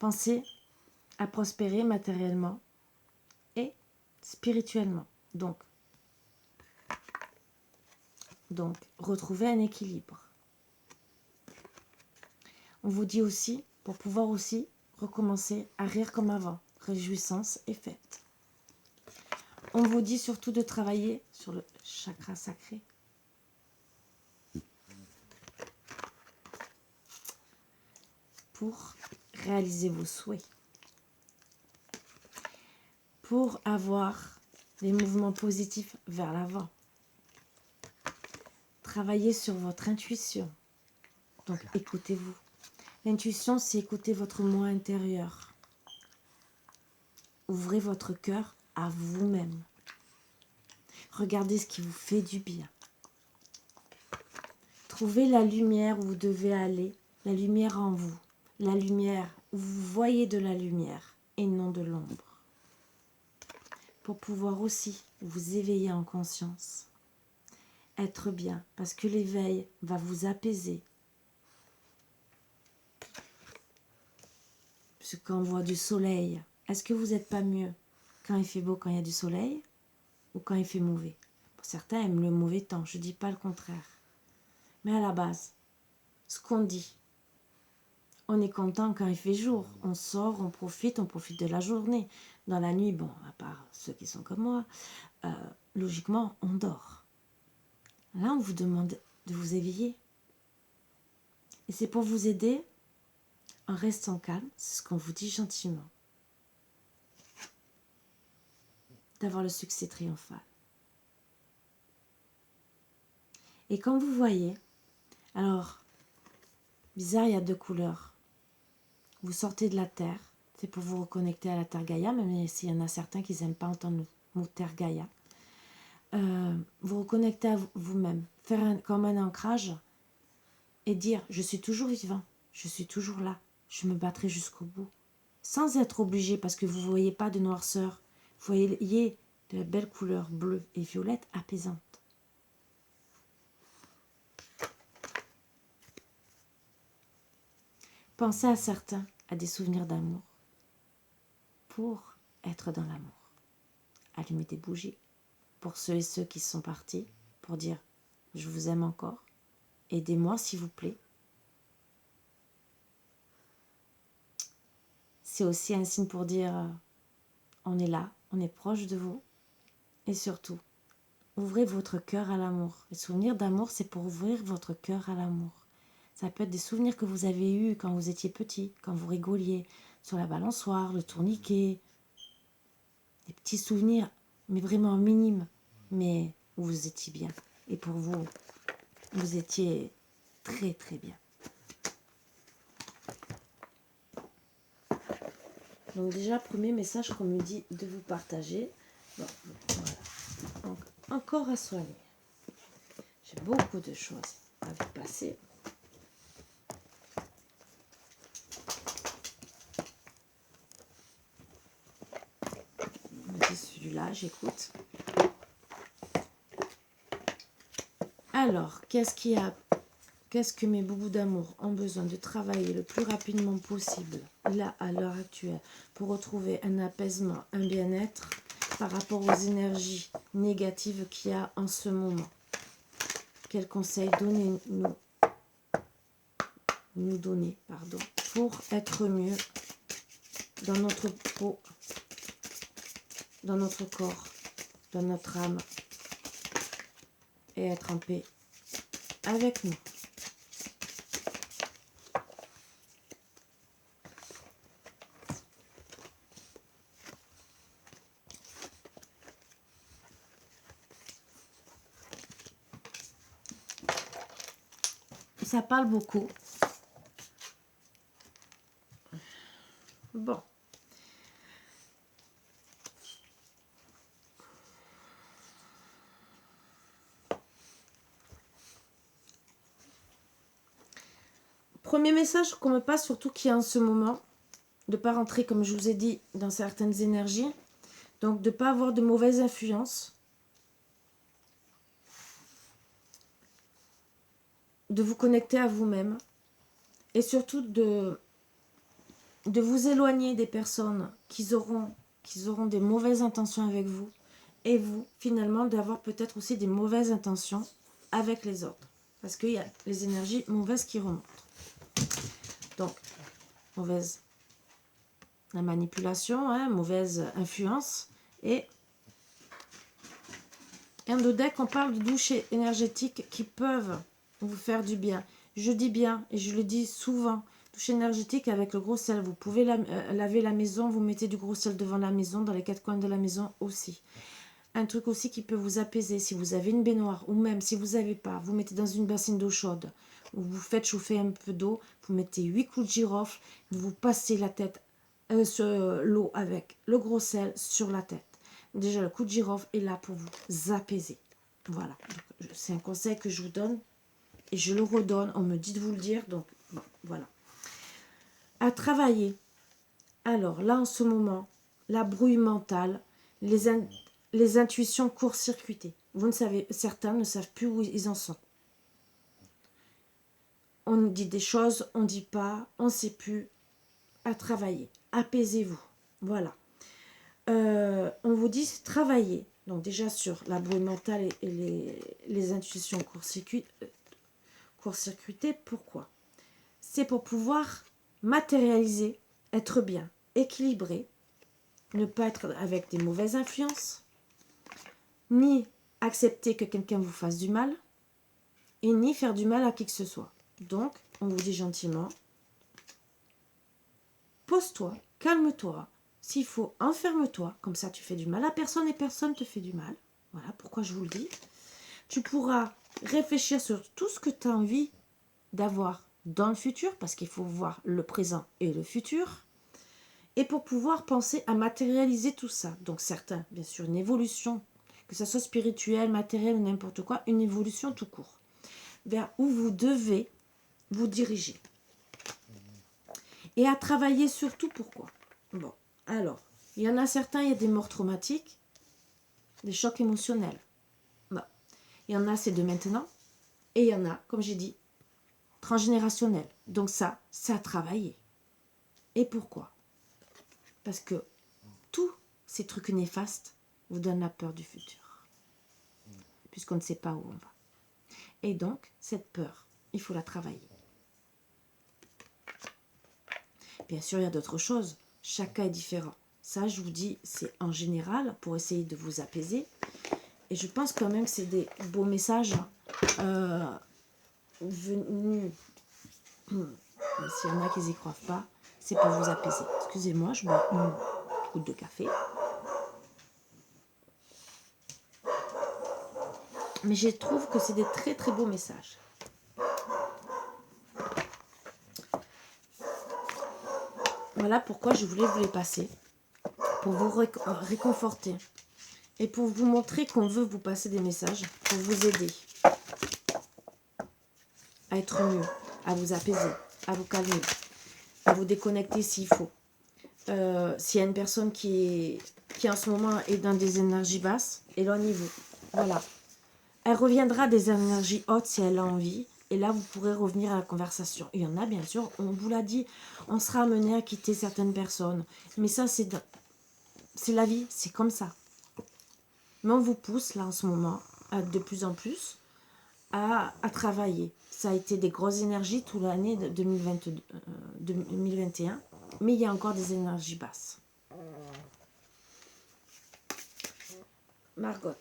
penser à prospérer matériellement et spirituellement. Donc, retrouver un équilibre. On vous dit aussi, pour pouvoir aussi recommencer à rire comme avant. Réjouissance et fête. On vous dit surtout de travailler sur le chakra sacré. Pour réaliser vos souhaits. Pour avoir des mouvements positifs vers l'avant. Travaillez sur votre intuition. Donc, écoutez-vous. L'intuition, c'est écouter votre moi intérieur. Ouvrez votre cœur à vous-même. Regardez ce qui vous fait du bien. Trouvez la lumière où vous devez aller, la lumière en vous, la lumière où vous voyez de la lumière et non de l'ombre. Pour pouvoir aussi vous éveiller en conscience. Être bien, parce que l'éveil va vous apaiser. Parce qu'on voit du soleil, est-ce que vous n'êtes pas mieux quand il fait beau, quand il y a du soleil, ou quand il fait mauvais? Certains aiment le mauvais temps, je ne dis pas le contraire. Mais à la base, ce qu'on dit, on est content quand il fait jour. On sort, on profite de la journée. Dans la nuit, bon, à part ceux qui sont comme moi, logiquement, on dort. Là, on vous demande de vous éveiller. Et c'est pour vous aider en restant calme, c'est ce qu'on vous dit gentiment. D'avoir le succès triomphal. Et comme vous voyez, alors, bizarre, il y a deux couleurs. Vous sortez de la terre, c'est pour vous reconnecter à la terre Gaïa, même s'il y en a certains qui n'aiment pas entendre le mot terre Gaïa. Vous reconnectez à vous-même, faire comme un ancrage et dire je suis toujours vivant, je suis toujours là, je me battrai jusqu'au bout, sans être obligé parce que vous ne voyez pas de noirceur, vous voyez de la belle couleur bleue et violette apaisante. Pensez à certains, à des souvenirs d'amour, pour être dans l'amour. Allumez des bougies, pour ceux et ceux qui sont partis, pour dire je vous aime encore, aidez-moi s'il vous plaît. C'est aussi un signe pour dire on est là, on est proche de vous. Et surtout, ouvrez votre cœur à l'amour. Les souvenirs d'amour, c'est pour ouvrir votre cœur à l'amour. Ça peut être des souvenirs que vous avez eus quand vous étiez petit, quand vous rigoliez sur la balançoire, le tourniquet. Des petits souvenirs, mais vraiment minimes, mais où vous étiez bien. Et pour vous, vous étiez très très bien. Donc déjà, premier message qu'on me dit de vous partager. Bon, voilà. Donc, encore à soigner. J'ai beaucoup de choses à vous passer. On me dit celui-là, j'écoute. Alors, qu'est-ce que mes boubous d'amour ont besoin de travailler le plus rapidement possible, là, à l'heure actuelle, pour retrouver un apaisement, un bien-être par rapport aux énergies négatives qu'il y a en ce moment? Quels conseils nous donner, pour être mieux dans notre peau, dans notre corps, dans notre âme, et être en paix avec nous? Ça parle beaucoup. Bon. Premier message qu'on me passe, surtout qu'il y a en ce moment, de ne pas rentrer, comme je vous ai dit, dans certaines énergies. Donc, de ne pas avoir de mauvaises influences. De vous connecter à vous-même. Et surtout de vous éloigner des personnes qui auront des mauvaises intentions avec vous. Et vous, finalement, d'avoir peut-être aussi des mauvaises intentions avec les autres. Parce qu'il y a les énergies mauvaises qui remontent. Donc, mauvaise la manipulation, hein, mauvaise influence. Et un de deck, on parle de douches énergétiques qui peuvent vous faire du bien. Je dis bien, et je le dis souvent, douche énergétique avec le gros sel. Vous pouvez laver la maison, vous mettez du gros sel devant la maison, dans les quatre coins de la maison aussi. Un truc aussi qui peut vous apaiser, si vous avez une baignoire, ou même si vous n'avez pas, vous mettez dans une bassine d'eau chaude, ou vous faites chauffer un peu d'eau, vous mettez 8 coups de girofle, vous passez la tête l'eau avec le gros sel sur la tête. Déjà, le coup de girofle est là pour vous apaiser. Voilà. C'est un conseil que je vous donne et je le redonne. On me dit de vous le dire. Donc, bon, voilà. À travailler. Alors, là, en ce moment, la brouille mentale, les intuitions court-circuitées. Certains ne savent plus où ils en sont. On dit des choses, on ne dit pas, on ne sait plus. À travailler. Apaisez-vous. Voilà. On vous dit travailler. Donc déjà sur la brouille mentale et les intuitions court-circuitées. Pourquoi? C'est pour pouvoir matérialiser, être bien, équilibré, ne pas être avec des mauvaises influences, ni accepter que quelqu'un vous fasse du mal, et ni faire du mal à qui que ce soit. Donc, on vous dit gentiment, pose-toi, calme-toi. S'il faut, enferme-toi. Comme ça, tu fais du mal à personne et personne te fait du mal. Voilà pourquoi je vous le dis. Tu pourras réfléchir sur tout ce que tu as envie d'avoir dans le futur, parce qu'il faut voir le présent et le futur. Et pour pouvoir penser à matérialiser tout ça. Donc certains, bien sûr, une évolution, que ce soit spirituelle, matérielle ou n'importe quoi, une évolution tout court. Vers où vous devez vous diriger. Et à travailler surtout pourquoi? Bon, alors, il y en a certains, il y a des morts traumatiques, des chocs émotionnels. Bon. Il y en a, c'est de maintenant. Et il y en a, comme j'ai dit, transgénérationnel. Donc ça, c'est à travailler. Et pourquoi? Parce que tous ces trucs néfastes vous donnent la peur du futur. Puisqu'on ne sait pas où on va. Et donc, cette peur, il faut la travailler. Bien sûr, il y a d'autres choses. Chaque cas est différent. Ça, je vous dis, c'est en général pour essayer de vous apaiser. Et je pense quand même que c'est des beaux messages venus. S'il y en a qui n'y croient pas, c'est pour vous apaiser. Excusez-moi, je bois une goutte de café. Mais je trouve que c'est des très très beaux messages. Voilà pourquoi je voulais vous les passer. Pour vous réconforter. Et pour vous montrer qu'on veut vous passer des messages. Pour vous aider. À être mieux. À vous apaiser. À vous calmer. À vous déconnecter s'il faut. S'il y a une personne qui en ce moment est dans des énergies basses, éloignez-vous. Voilà. Elle reviendra des énergies hautes si elle a envie. Et là, vous pourrez revenir à la conversation. Il y en a, bien sûr, on vous l'a dit, on sera amené à quitter certaines personnes. Mais ça, c'est la vie, c'est comme ça. Mais on vous pousse, là, en ce moment, de plus en plus, à travailler. Ça a été des grosses énergies toute l'année de 2021. Mais il y a encore des énergies basses. Margot,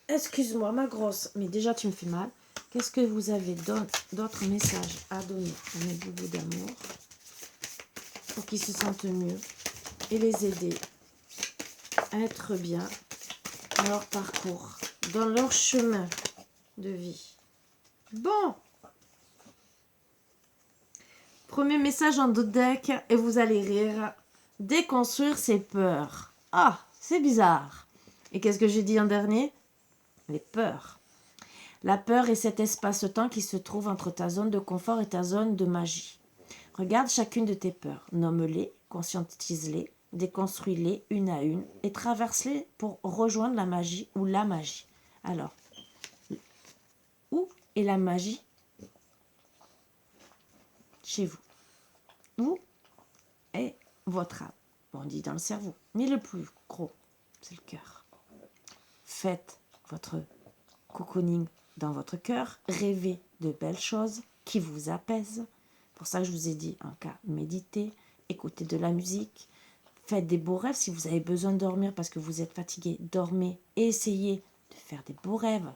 excuse-moi, ma grosse, mais déjà tu me fais mal. Qu'est-ce que vous avez d'autres messages à donner à mes boubous d'amour pour qu'ils se sentent mieux et les aider à être bien dans leur parcours, dans leur chemin de vie. Bon, premier message en deck et vous allez rire. Déconstruire ses peurs. Ah, c'est bizarre. Et qu'est-ce que j'ai dit en dernier? Les peurs. La peur est cet espace-temps qui se trouve entre ta zone de confort et ta zone de magie. Regarde chacune de tes peurs, nomme-les, conscientise-les, déconstruis-les une à une et traverse-les pour rejoindre la magie ou la magie. Alors, où est la magie chez vous? Où est votre âme? Bon, on dit dans le cerveau, mais le plus gros, c'est le cœur. Faites votre cocooning dans votre cœur, rêvez de belles choses qui vous apaisent. Pour ça, je vous ai dit, en cas, méditez, écoutez de la musique, faites des beaux rêves. Si vous avez besoin de dormir parce que vous êtes fatigué, dormez et essayez de faire des beaux rêves.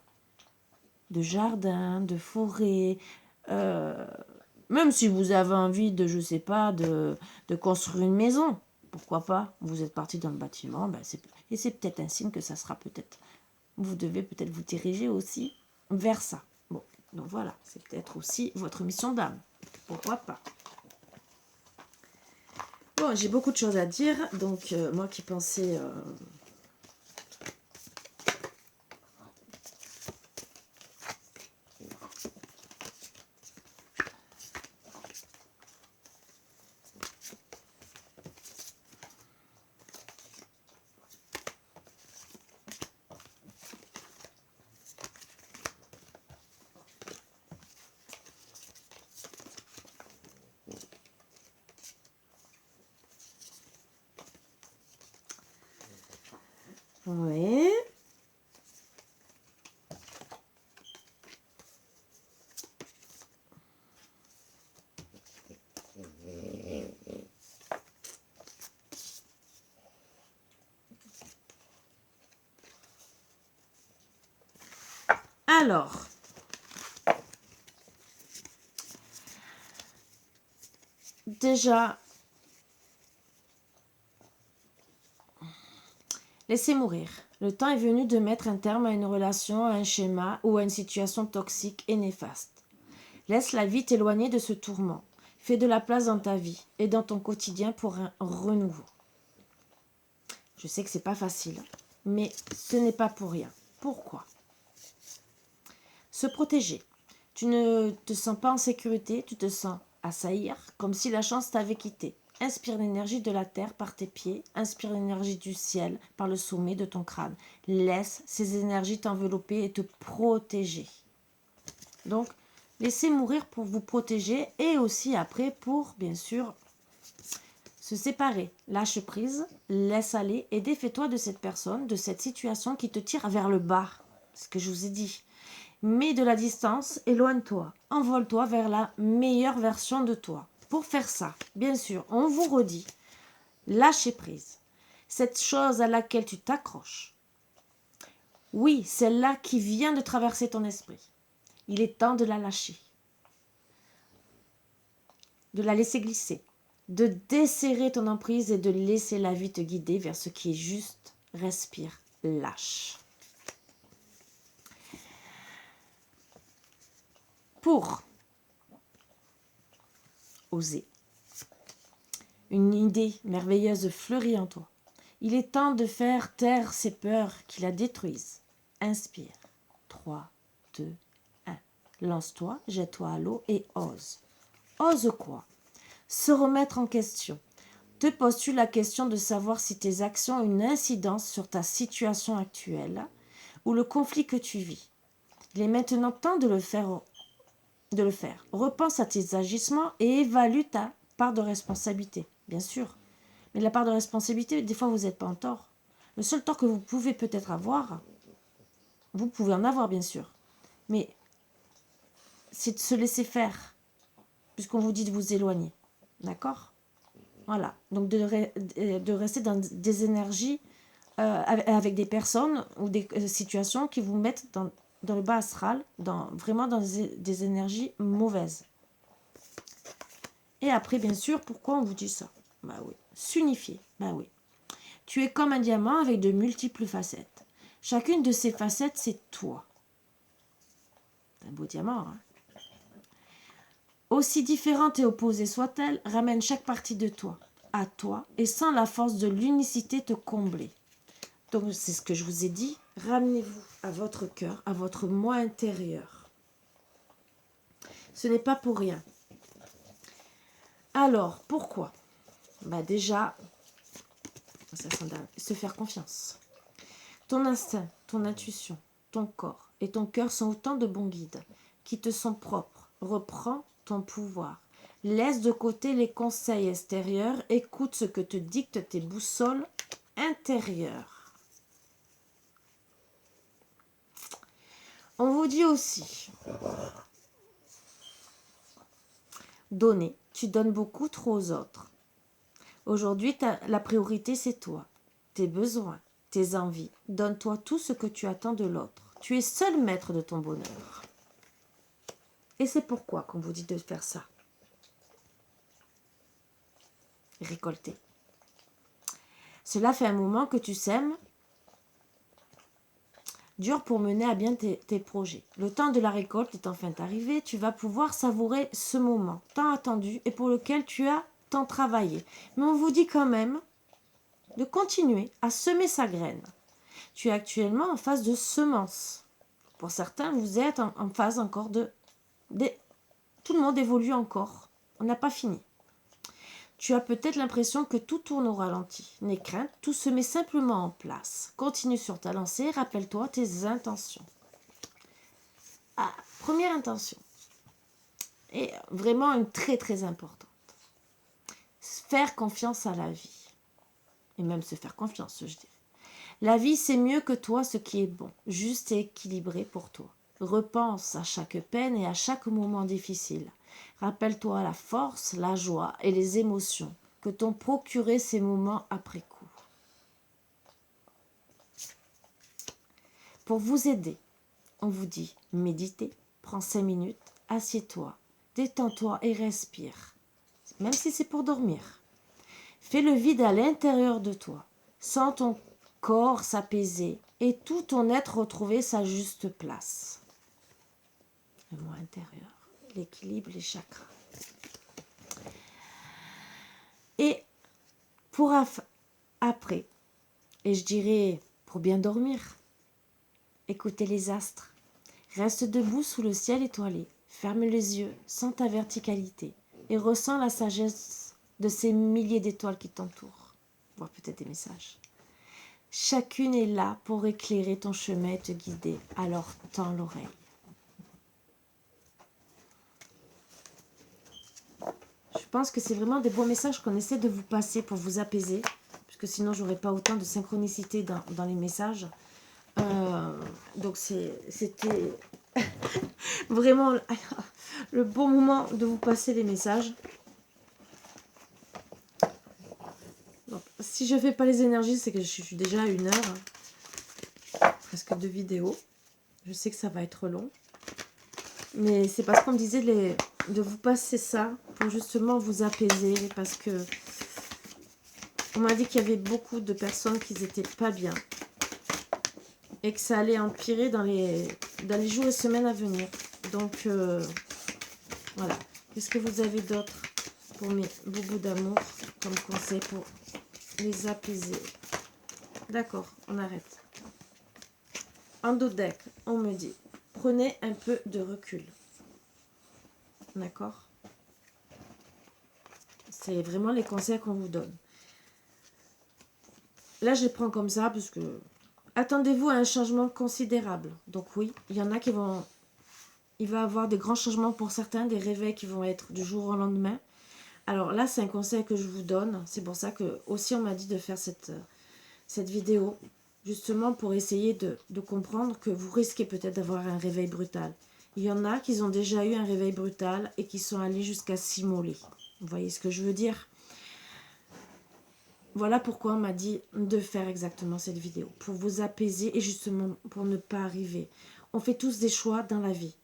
De jardin, de forêt, même si vous avez envie de, je sais pas, de construire une maison, pourquoi pas? Vous êtes parti dans le bâtiment, et c'est peut-être un signe que ça sera peut-être, vous devez peut-être vous diriger aussi vers ça. Bon, donc voilà, c'est peut-être aussi votre mission d'âme. Pourquoi pas? Bon, j'ai beaucoup de choses à dire, donc moi qui pensais... Oui. Alors, déjà, laissez mourir. Le temps est venu de mettre un terme à une relation, à un schéma ou à une situation toxique et néfaste. Laisse la vie t'éloigner de ce tourment. Fais de la place dans ta vie et dans ton quotidien pour un renouveau. Je sais que c'est pas facile, mais ce n'est pas pour rien. Pourquoi? Se protéger. Tu ne te sens pas en sécurité, tu te sens assaillir, comme si la chance t'avait quitté. Inspire l'énergie de la terre par tes pieds, inspire l'énergie du ciel par le sommet de ton crâne. Laisse ces énergies t'envelopper et te protéger. Donc, laissez mourir pour vous protéger et aussi après pour, bien sûr, se séparer. Lâche prise, laisse aller et défais-toi de cette personne, de cette situation qui te tire vers le bas. C'est ce que je vous ai dit. Mets de la distance, éloigne-toi, envole-toi vers la meilleure version de toi. Pour faire ça, bien sûr, on vous redit, lâchez prise. cette chose à laquelle tu t'accroches. Oui, celle-là qui vient de traverser ton esprit. Il est temps de la lâcher, de la laisser glisser, de desserrer ton emprise et de laisser la vie te guider vers ce qui est juste. Respire, lâche. Pour oser, une idée merveilleuse fleurit en toi. Il est temps de faire taire ces peurs qui la détruisent. Inspire. 3, 2, 1. Lance-toi, jette-toi à l'eau et ose. Ose quoi? Se remettre en question. Te poses-tu la question de savoir si tes actions ont une incidence sur ta situation actuelle ou le conflit que tu vis? Il est maintenant temps de le faire. Repense à tes agissements et évalue ta part de responsabilité, bien sûr. Mais la part de responsabilité, des fois, vous n'êtes pas en tort. Le seul tort que vous pouvez peut-être avoir, vous pouvez en avoir, bien sûr, mais c'est de se laisser faire, puisqu'on vous dit de vous éloigner. D'accord? Voilà. Donc, de rester dans des énergies avec des personnes ou des situations qui vous mettent dans le bas astral, vraiment dans des énergies mauvaises. Et après, bien sûr, pourquoi on vous dit ça? Bah oui. S'unifier. Bah oui. Tu es comme un diamant avec de multiples facettes. Chacune de ces facettes, c'est toi. C'est un beau diamant, hein? Aussi différente et opposée soit-elle, ramène chaque partie de toi à toi et sans la force de l'unicité te combler. Donc, c'est ce que je vous ai dit. Ramenez-vous à votre cœur, à votre moi intérieur. Ce n'est pas pour rien. Alors, pourquoi? Bah déjà, se faire confiance. Ton instinct, ton intuition, ton corps et ton cœur sont autant de bons guides qui te sont propres. Reprends ton pouvoir. Laisse de côté les conseils extérieurs. Écoute ce que te dictent tes boussoles intérieures. On vous dit aussi, donner. Tu donnes beaucoup trop aux autres. Aujourd'hui, la priorité, c'est toi, tes besoins, tes envies. Donne-toi tout ce que tu attends de l'autre. Tu es seul maître de ton bonheur. Et c'est pourquoi qu'on vous dit de faire ça. Récolter. Cela fait un moment que tu sèmes dur pour mener à bien tes projets. Le temps de la récolte est enfin arrivé. Tu vas pouvoir savourer ce moment tant attendu et pour lequel tu as tant travaillé. Mais on vous dit quand même de continuer à semer sa graine. Tu es actuellement en phase de semence. Pour certains, vous êtes en phase encore tout le monde évolue encore. On n'a pas fini. Tu as peut-être l'impression que tout tourne au ralenti. N'aie crainte, tout se met simplement en place. Continue sur ta lancée, rappelle-toi tes intentions. Ah, première intention. Et vraiment une très très importante. Faire confiance à la vie. Et même se faire confiance, je dirais. La vie, c'est mieux que toi ce qui est bon, juste et équilibré pour toi. Repense à chaque peine et à chaque moment difficile. Rappelle-toi la force, la joie et les émotions que t'ont procuré ces moments après coup. Pour vous aider, on vous dit méditez, prends 5 minutes, assieds-toi, détends-toi et respire. Même si c'est pour dormir. Fais le vide à l'intérieur de toi. Sens ton corps s'apaiser et tout ton être retrouver sa juste place. Le moi intérieur, l'équilibre, les chakras. Et pour après, et je dirais pour bien dormir, écoutez les astres. Reste debout sous le ciel étoilé. Ferme les yeux, sens ta verticalité et ressens la sagesse de ces milliers d'étoiles qui t'entourent. Voire peut-être des messages. Chacune est là pour éclairer ton chemin et te guider. Alors tends l'oreille. Je pense que c'est vraiment des bons messages qu'on essaie de vous passer pour vous apaiser, puisque sinon j'aurais pas autant de synchronicité dans les messages. Donc c'était vraiment le bon moment de vous passer les messages. Donc, Si je fais pas les énergies, c'est que je suis déjà à 1 heure. Presque 2 vidéos. Je sais que ça va être long. Mais c'est parce qu'on me disait de vous passer ça pour justement vous apaiser. Parce que on m'a dit qu'il y avait beaucoup de personnes qui n'étaient pas bien. Et que ça allait empirer dans les jours et semaines à venir. Donc, voilà. Qu'est-ce que vous avez d'autre pour mes boubous d'amour comme conseil pour les apaiser? D'accord, on arrête. En dos deck, on me dit, prenez un peu de recul. D'accord? C'est vraiment les conseils qu'on vous donne. Là, je les prends comme ça parce que attendez-vous à un changement considérable. Donc oui, il y en a qui vont... Il va y avoir des grands changements pour certains, des réveils qui vont être du jour au lendemain. Alors là, c'est un conseil que je vous donne. C'est pour ça que aussi on m'a dit de faire cette vidéo. Justement pour essayer de comprendre que vous risquez peut-être d'avoir un réveil brutal. Il y en a qui ont déjà eu un réveil brutal et qui sont allés jusqu'à s'immoler. Vous voyez ce que je veux dire? Voilà pourquoi on m'a dit de faire exactement cette vidéo. Pour vous apaiser et justement pour ne pas arriver. On fait tous des choix dans la vie.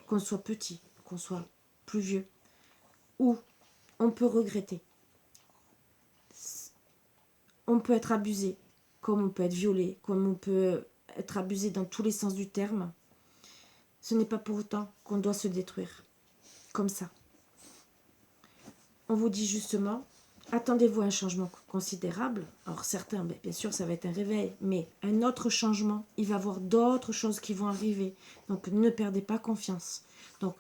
Qu'on soit petit, qu'on soit plus vieux. Ou on peut regretter. On peut être abusé. Comme on peut être violé. Comme on peut être abusé dans tous les sens du terme. Ce n'est pas pour autant qu'on doit se détruire. Comme ça. On vous dit justement, attendez-vous à un changement considérable. Alors certains, bien sûr, ça va être un réveil, mais un autre changement, il va y avoir d'autres choses qui vont arriver. Donc ne perdez pas confiance. Donc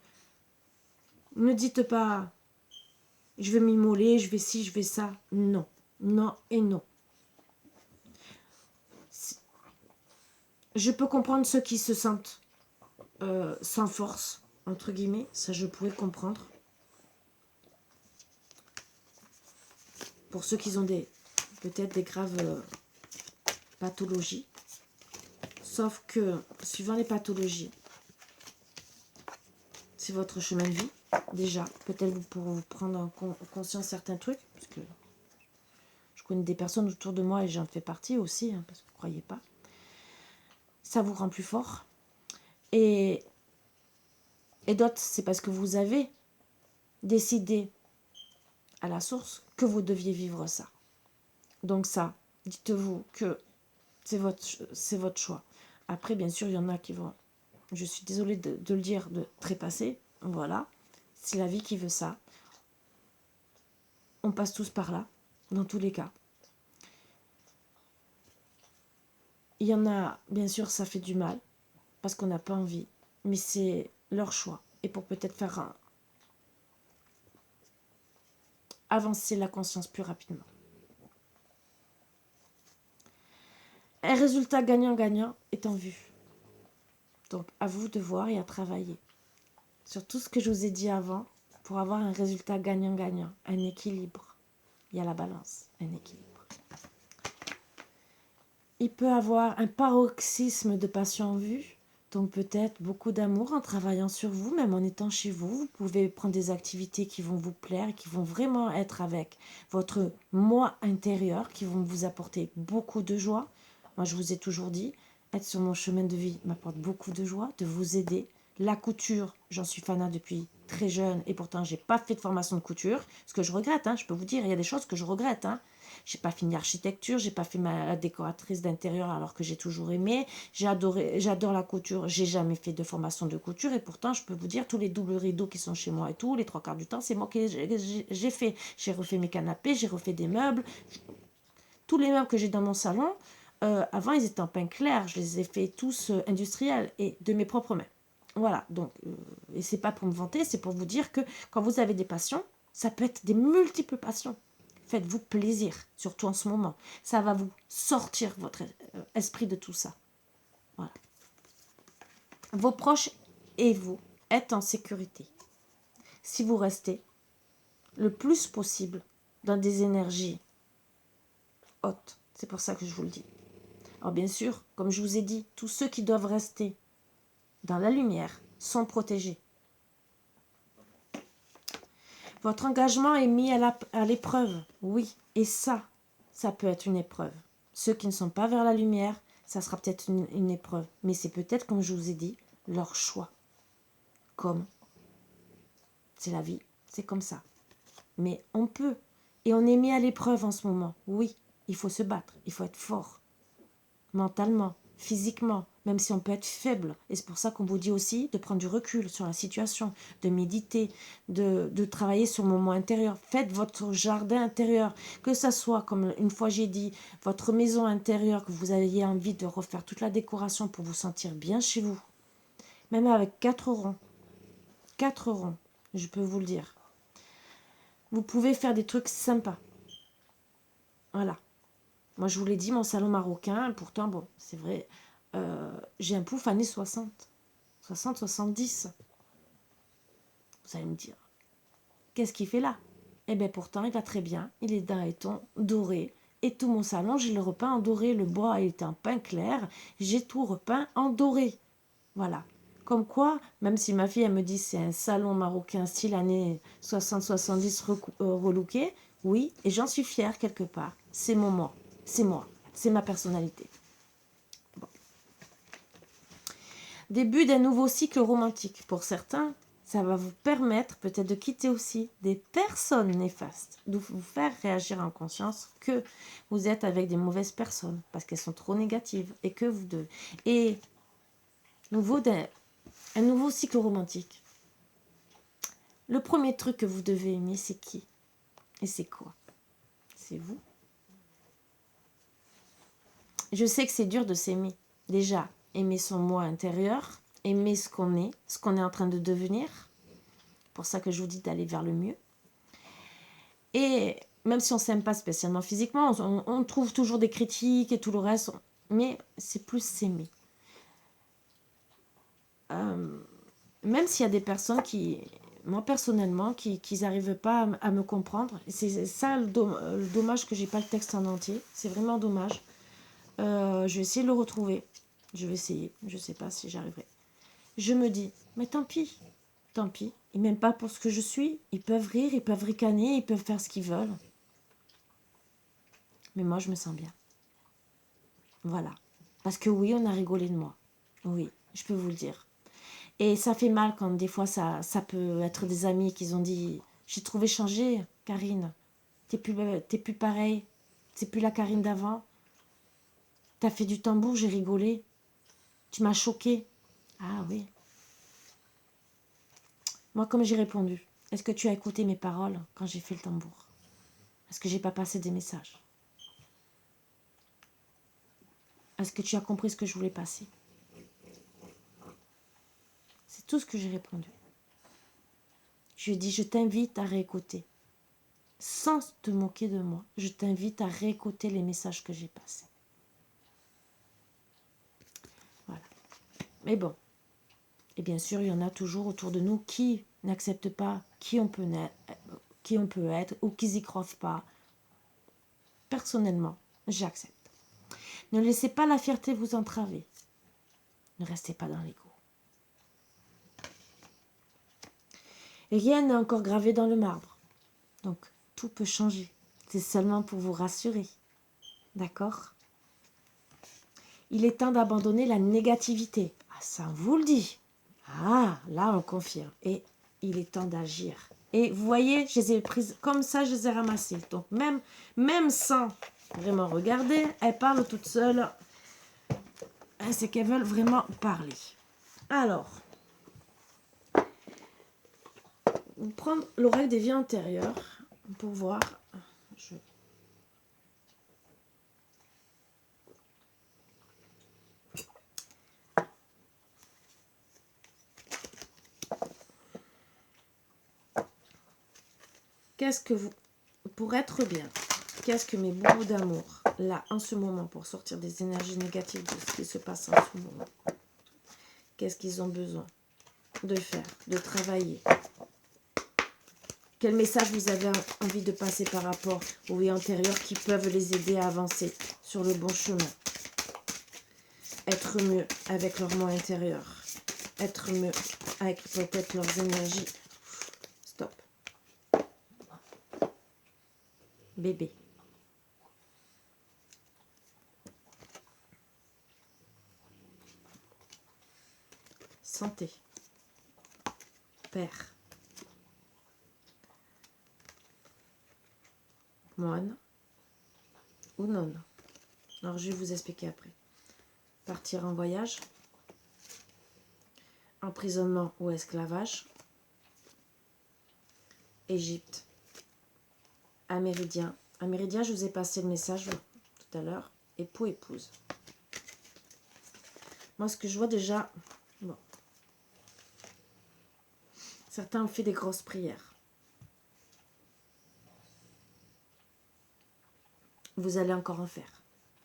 ne dites pas, je vais m'immoler, je vais ci, je vais ça. Non, non et non. Je peux comprendre ceux qui se sentent sans force, entre guillemets, ça je pourrais comprendre. Pour ceux qui ont peut-être des graves pathologies. Sauf que, suivant les pathologies, c'est votre chemin de vie. Déjà, peut-être pour vous prendre en conscience certains trucs. Parce que je connais des personnes autour de moi et j'en fais partie aussi, parce que vous ne croyez pas. Ça vous rend plus fort. Et d'autres, c'est parce que vous avez décidé à la source que vous deviez vivre ça. Donc ça, dites-vous que c'est votre choix. Après, bien sûr, il y en a qui vont, je suis désolée de le dire, de trépasser. Voilà, c'est la vie qui veut ça. On passe tous par là, dans tous les cas. Il y en a, bien sûr, ça fait du mal, parce qu'on n'a pas envie, mais c'est leur choix. Et pour peut-être faire avancer la conscience plus rapidement. Un résultat gagnant-gagnant est en vue. Donc, à vous de voir et à travailler. Sur tout ce que je vous ai dit avant, pour avoir un résultat gagnant-gagnant, un équilibre. Il y a la balance, un équilibre. Il peut avoir un paroxysme de passion en vue, donc peut-être beaucoup d'amour en travaillant sur vous, même en étant chez vous. Vous pouvez prendre des activités qui vont vous plaire, qui vont vraiment être avec votre moi intérieur, qui vont vous apporter beaucoup de joie. Moi, je vous ai toujours dit, être sur mon chemin de vie m'apporte beaucoup de joie, de vous aider. La couture, j'en suis fanat depuis très jeune et pourtant, j'ai pas fait de formation de couture. Ce que je regrette, je peux vous dire, il y a des choses que je regrette. J'ai pas fini l'architecture, j'ai pas fait ma décoratrice d'intérieur alors que j'ai toujours aimé. J'adore la couture, j'ai jamais fait de formation de couture et pourtant, je peux vous dire, tous les doubles rideaux qui sont chez moi et tout, les 3/4 du temps, c'est moi qui j'ai fait. J'ai refait mes canapés, j'ai refait des meubles. Tous les meubles que j'ai dans mon salon, avant, ils étaient en pain clair. Je les ai fait tous industriels et de mes propres mains. Voilà, donc, et c'est pas pour me vanter, c'est pour vous dire que quand vous avez des passions, ça peut être des multiples passions. Faites-vous plaisir, surtout en ce moment. Ça va vous sortir votre esprit de tout ça. Voilà. Vos proches et vous êtes en sécurité. Si vous restez le plus possible dans des énergies hautes. C'est pour ça que je vous le dis. Alors bien sûr, comme je vous ai dit, tous ceux qui doivent rester dans la lumière sont protégés. Votre engagement est mis à l'épreuve, oui. Et ça, ça peut être une épreuve. Ceux qui ne sont pas vers la lumière, ça sera peut-être une épreuve. Mais c'est peut-être, comme je vous ai dit, leur choix. Comme c'est la vie, c'est comme ça. Mais on peut. Et on est mis à l'épreuve en ce moment. Oui, il faut se battre, il faut être fort. Mentalement, physiquement, même si on peut être faible. Et c'est pour ça qu'on vous dit aussi de prendre du recul sur la situation, de méditer, de travailler sur le moment intérieur. Faites votre jardin intérieur, que ça soit, comme une fois j'ai dit, votre maison intérieure, que vous ayez envie de refaire toute la décoration pour vous sentir bien chez vous. Même avec 4 ronds. 4 ronds, je peux vous le dire. Vous pouvez faire des trucs sympas. Voilà. Moi, je vous l'ai dit, mon salon marocain, pourtant, bon, c'est vrai, j'ai un pouf années 60. 60, 70. Vous allez me dire, qu'est-ce qu'il fait là? Eh bien, pourtant, il va très bien. Il est d'un ton doré. Et tout mon salon, j'ai le repeint en doré. Le bois est en pain clair. J'ai tout repeint en doré. Voilà. Comme quoi, même si ma fille, elle me dit c'est un salon marocain style années 60-70 relooké, oui, et j'en suis fière quelque part. C'est mon moi. C'est moi. C'est ma personnalité. Bon. Début d'un nouveau cycle romantique. Pour certains, ça va vous permettre peut-être de quitter aussi des personnes néfastes, de vous faire réagir en conscience que vous êtes avec des mauvaises personnes parce qu'elles sont trop négatives et que vous devez. Et un nouveau cycle romantique. Le premier truc que vous devez aimer, c'est qui? Et c'est quoi? C'est vous. Je sais que c'est dur de s'aimer. Déjà, aimer son moi intérieur, aimer ce qu'on est en train de devenir. Pour ça que je vous dis d'aller vers le mieux. Et même si on ne s'aime pas spécialement physiquement, on trouve toujours des critiques et tout le reste, mais c'est plus s'aimer. Même s'il y a des personnes qui, moi personnellement, qui n'arrivent pas à me comprendre, c'est ça le dommage que j'ai pas le texte en entier, c'est vraiment dommage. Je vais essayer de le retrouver, je vais essayer, je sais pas si j'arriverai. Je me dis, mais tant pis, ils m'aiment pas pour ce que je suis, ils peuvent rire, ils peuvent ricaner, ils peuvent faire ce qu'ils veulent. Mais moi je me sens bien. Voilà. Parce que oui, on a rigolé de moi. Oui, je peux vous le dire. Et ça fait mal quand des fois ça peut être des amis qui ont dit j'ai trouvé changé, Karine. T'es plus pareil. C'est plus la Karine d'avant. T'as fait du tambour, j'ai rigolé. Tu m'as choqué. Ah oui. Moi, comme j'ai répondu, est-ce que tu as écouté mes paroles quand j'ai fait le tambour? Est-ce que j'ai pas passé des messages? Est-ce que tu as compris ce que je voulais passer? C'est tout ce que j'ai répondu. Je lui ai dit, je t'invite à réécouter. Sans te moquer de moi, je t'invite à réécouter les messages que j'ai passés. Voilà. Mais bon. Et bien sûr, il y en a toujours autour de nous qui n'acceptent pas qui on peut être ou qui n'y croient pas. Personnellement, j'accepte. Ne laissez pas la fierté vous entraver. Ne restez pas dans l'ego. Rien n'est encore gravé dans le marbre. Donc, tout peut changer. C'est seulement pour vous rassurer. D'accord? Il est temps d'abandonner la négativité. Ah, ça, on vous le dit. Ah, là, on confirme. Et il est temps d'agir. Et vous voyez, je les ai prises comme ça, je les ai ramassées. Donc, même sans vraiment regarder, elles parlent toutes seules. C'est qu'elles veulent vraiment parler. Alors, prendre l'oreille des vies antérieures pour voir. Qu'est-ce que vous, pour être bien, qu'est-ce que mes bouts d'amour, là, en ce moment, pour sortir des énergies négatives de ce qui se passe en ce moment, qu'est-ce qu'ils ont besoin de faire, de travailler? Quel message vous avez envie de passer par rapport aux vies antérieures qui peuvent les aider à avancer sur le bon chemin? Être mieux avec leur moi intérieur. Être mieux avec peut-être leurs énergies. Stop. Bébé. santé, père, moine ou nonne. Alors je vais vous expliquer après. Partir en voyage, emprisonnement ou esclavage, Égypte, Améridien. Améridien, je vous ai passé le message tout à l'heure. Époux, épouse. Moi, ce que je vois déjà, bon, certains ont fait des grosses prières. Vous allez encore en faire,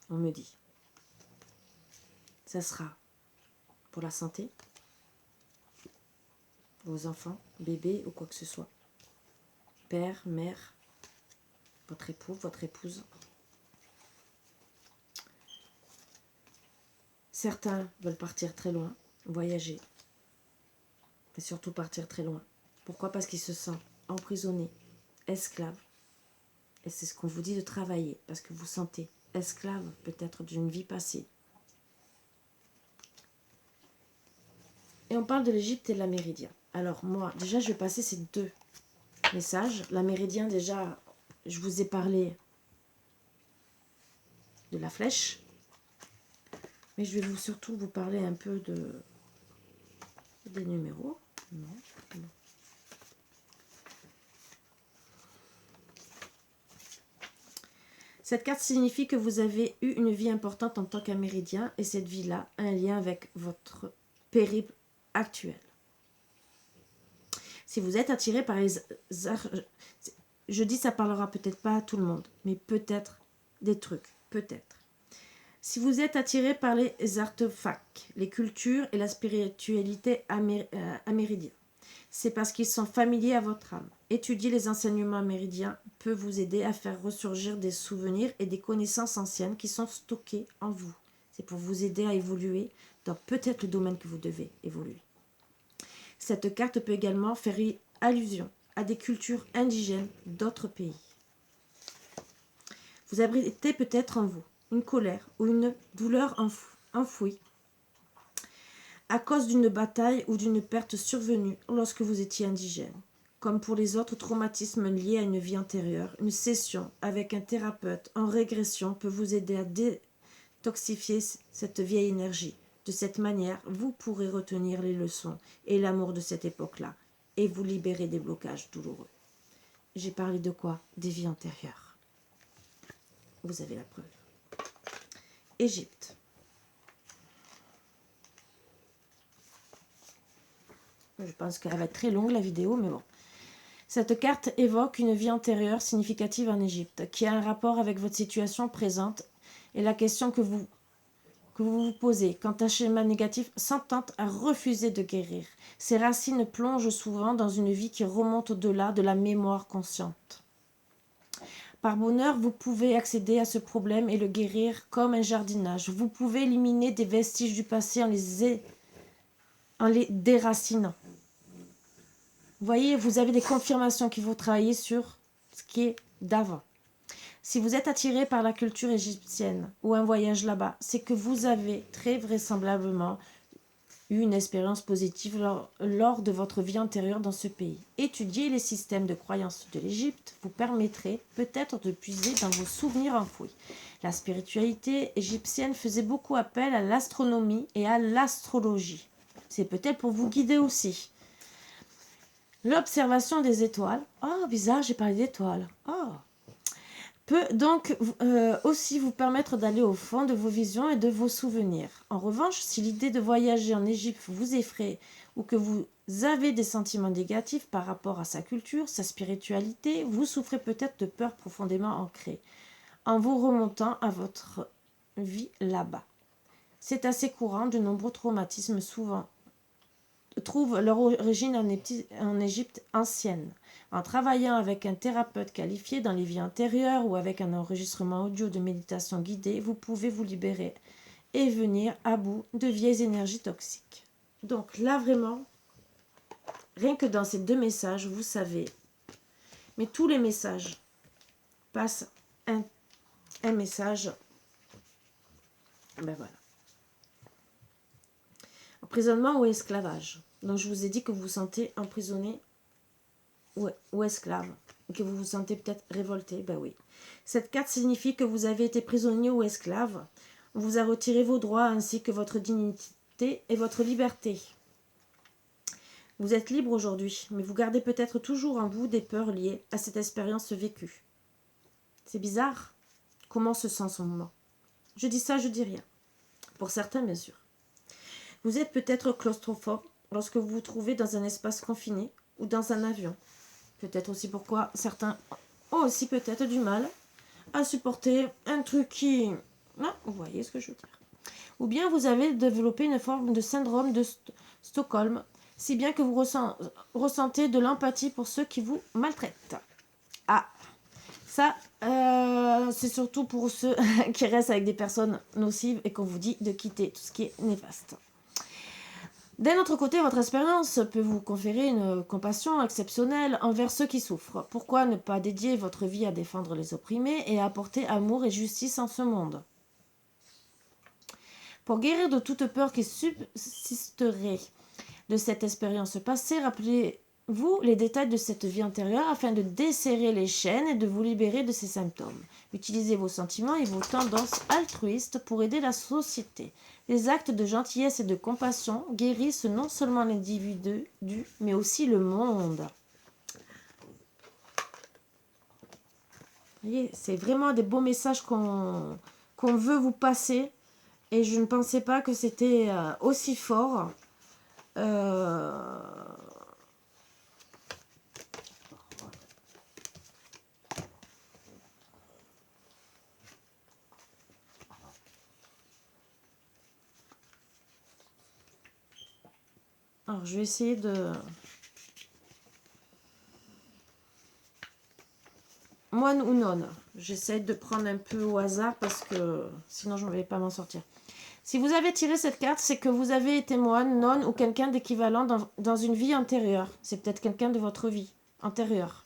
on me dit. Ça sera pour la santé, vos enfants, bébés ou quoi que ce soit. Père, mère, votre époux, votre épouse. Certains veulent partir très loin, voyager, mais surtout partir très loin. Pourquoi? Parce qu'ils se sentent emprisonnés, esclaves. Et c'est ce qu'on vous dit de travailler, parce que vous sentez esclave peut-être d'une vie passée. Et on parle de l'Égypte et de l'Améridien. Alors moi, déjà, je vais passer ces deux messages. L'Améridien, déjà, je vous ai parlé de la flèche. Mais je vais surtout vous parler un peu des numéros. Non. Cette carte signifie que vous avez eu une vie importante en tant qu'Améridien et cette vie-là a un lien avec votre périple actuel. Si vous êtes attiré par les arts, je dis ça parlera peut-être pas à tout le monde, mais peut-être des trucs, peut-être. Si vous êtes attiré par les artefacts, les cultures et la spiritualité amérindienne, c'est parce qu'ils sont familiers à votre âme. Étudier les enseignements amérindiens peut vous aider à faire ressurgir des souvenirs et des connaissances anciennes qui sont stockées en vous. C'est pour vous aider à évoluer dans peut-être le domaine que vous devez évoluer. Cette carte peut également faire allusion à des cultures indigènes d'autres pays. Vous abritez peut-être en vous une colère ou une douleur enfouie à cause d'une bataille ou d'une perte survenue lorsque vous étiez indigène. Comme pour les autres traumatismes liés à une vie antérieure, une session avec un thérapeute en régression peut vous aider à détoxifier cette vieille énergie. De cette manière, vous pourrez retenir les leçons et l'amour de cette époque-là et vous libérer des blocages douloureux. J'ai parlé de quoi? Des vies antérieures. Vous avez la preuve. Égypte. Je pense qu'elle va être très longue la vidéo, mais bon. Cette carte évoque une vie antérieure significative en Égypte, qui a un rapport avec votre situation présente et la question que vous vous posez quand un schéma négatif s'entente à refuser de guérir. Ces racines plongent souvent dans une vie qui remonte au-delà de la mémoire consciente. Par bonheur, vous pouvez accéder à ce problème et le guérir comme un jardinage. Vous pouvez éliminer des vestiges du passé en les déracinant. Vous voyez, vous avez des confirmations qui vont travailler sur ce qui est d'avant. Si vous êtes attiré par la culture égyptienne ou un voyage là-bas, c'est que vous avez très vraisemblablement eu une expérience positive lors de votre vie antérieure dans ce pays. Étudier les systèmes de croyances de l'Égypte vous permettrait peut-être de puiser dans vos souvenirs enfouis. La spiritualité égyptienne faisait beaucoup appel à l'astronomie et à l'astrologie. C'est peut-être pour vous guider aussi. L'observation des étoiles. Oh, bizarre, j'ai parlé d'étoiles. Oh. Peut donc aussi vous permettre d'aller au fond de vos visions et de vos souvenirs. En revanche, si l'idée de voyager en Égypte vous effraie ou que vous avez des sentiments négatifs par rapport à sa culture, sa spiritualité, vous souffrez peut-être de peurs profondément ancrées en vous remontant à votre vie là-bas. C'est assez courant, de nombreux traumatismes souvent trouvent leur origine en Égypte ancienne. En travaillant avec un thérapeute qualifié dans les vies antérieures ou avec un enregistrement audio de méditation guidée, vous pouvez vous libérer et venir à bout de vieilles énergies toxiques. Donc là vraiment, rien que dans ces deux messages, vous savez, mais tous les messages passent un message, ben voilà. Emprisonnement ou esclavage. Donc je vous ai dit que vous vous sentez emprisonné ou esclave. Et que vous vous sentez peut-être révolté. Ben oui. Cette carte signifie que vous avez été prisonnier ou esclave. On vous a retiré vos droits ainsi que votre dignité et votre liberté. Vous êtes libre aujourd'hui, mais vous gardez peut-être toujours en vous des peurs liées à cette expérience vécue. C'est bizarre. Comment se sent son moment? Je dis ça, je dis rien. Pour certains, bien sûr. Vous êtes peut-être claustrophobe lorsque vous vous trouvez dans un espace confiné ou dans un avion. Peut-être aussi pourquoi certains ont aussi peut-être du mal à supporter un truc qui... Non, vous voyez ce que je veux dire. Ou bien vous avez développé une forme de syndrome de Stockholm, si bien que vous ressentez de l'empathie pour ceux qui vous maltraitent. Ah, ça, c'est surtout pour ceux qui restent avec des personnes nocives et qu'on vous dit de quitter tout ce qui est néfaste. D'un autre côté, votre expérience peut vous conférer une compassion exceptionnelle envers ceux qui souffrent. Pourquoi ne pas dédier votre vie à défendre les opprimés et à apporter amour et justice en ce monde? Pour guérir de toute peur qui subsisterait de cette expérience passée, rappelez-vous les détails de cette vie antérieure afin de desserrer les chaînes et de vous libérer de ces symptômes. Utilisez vos sentiments et vos tendances altruistes pour aider la société. Les actes de gentillesse et de compassion guérissent non seulement l'individu, mais aussi le monde. Vous voyez, c'est vraiment des beaux messages qu'on veut vous passer. Et je ne pensais pas que c'était aussi fort. Alors, je vais essayer de... Moine ou nonne. J'essaie de prendre un peu au hasard parce que sinon je ne vais pas m'en sortir. Si vous avez tiré cette carte, c'est que vous avez été moine, nonne ou quelqu'un d'équivalent dans une vie antérieure. C'est peut-être quelqu'un de votre vie antérieure.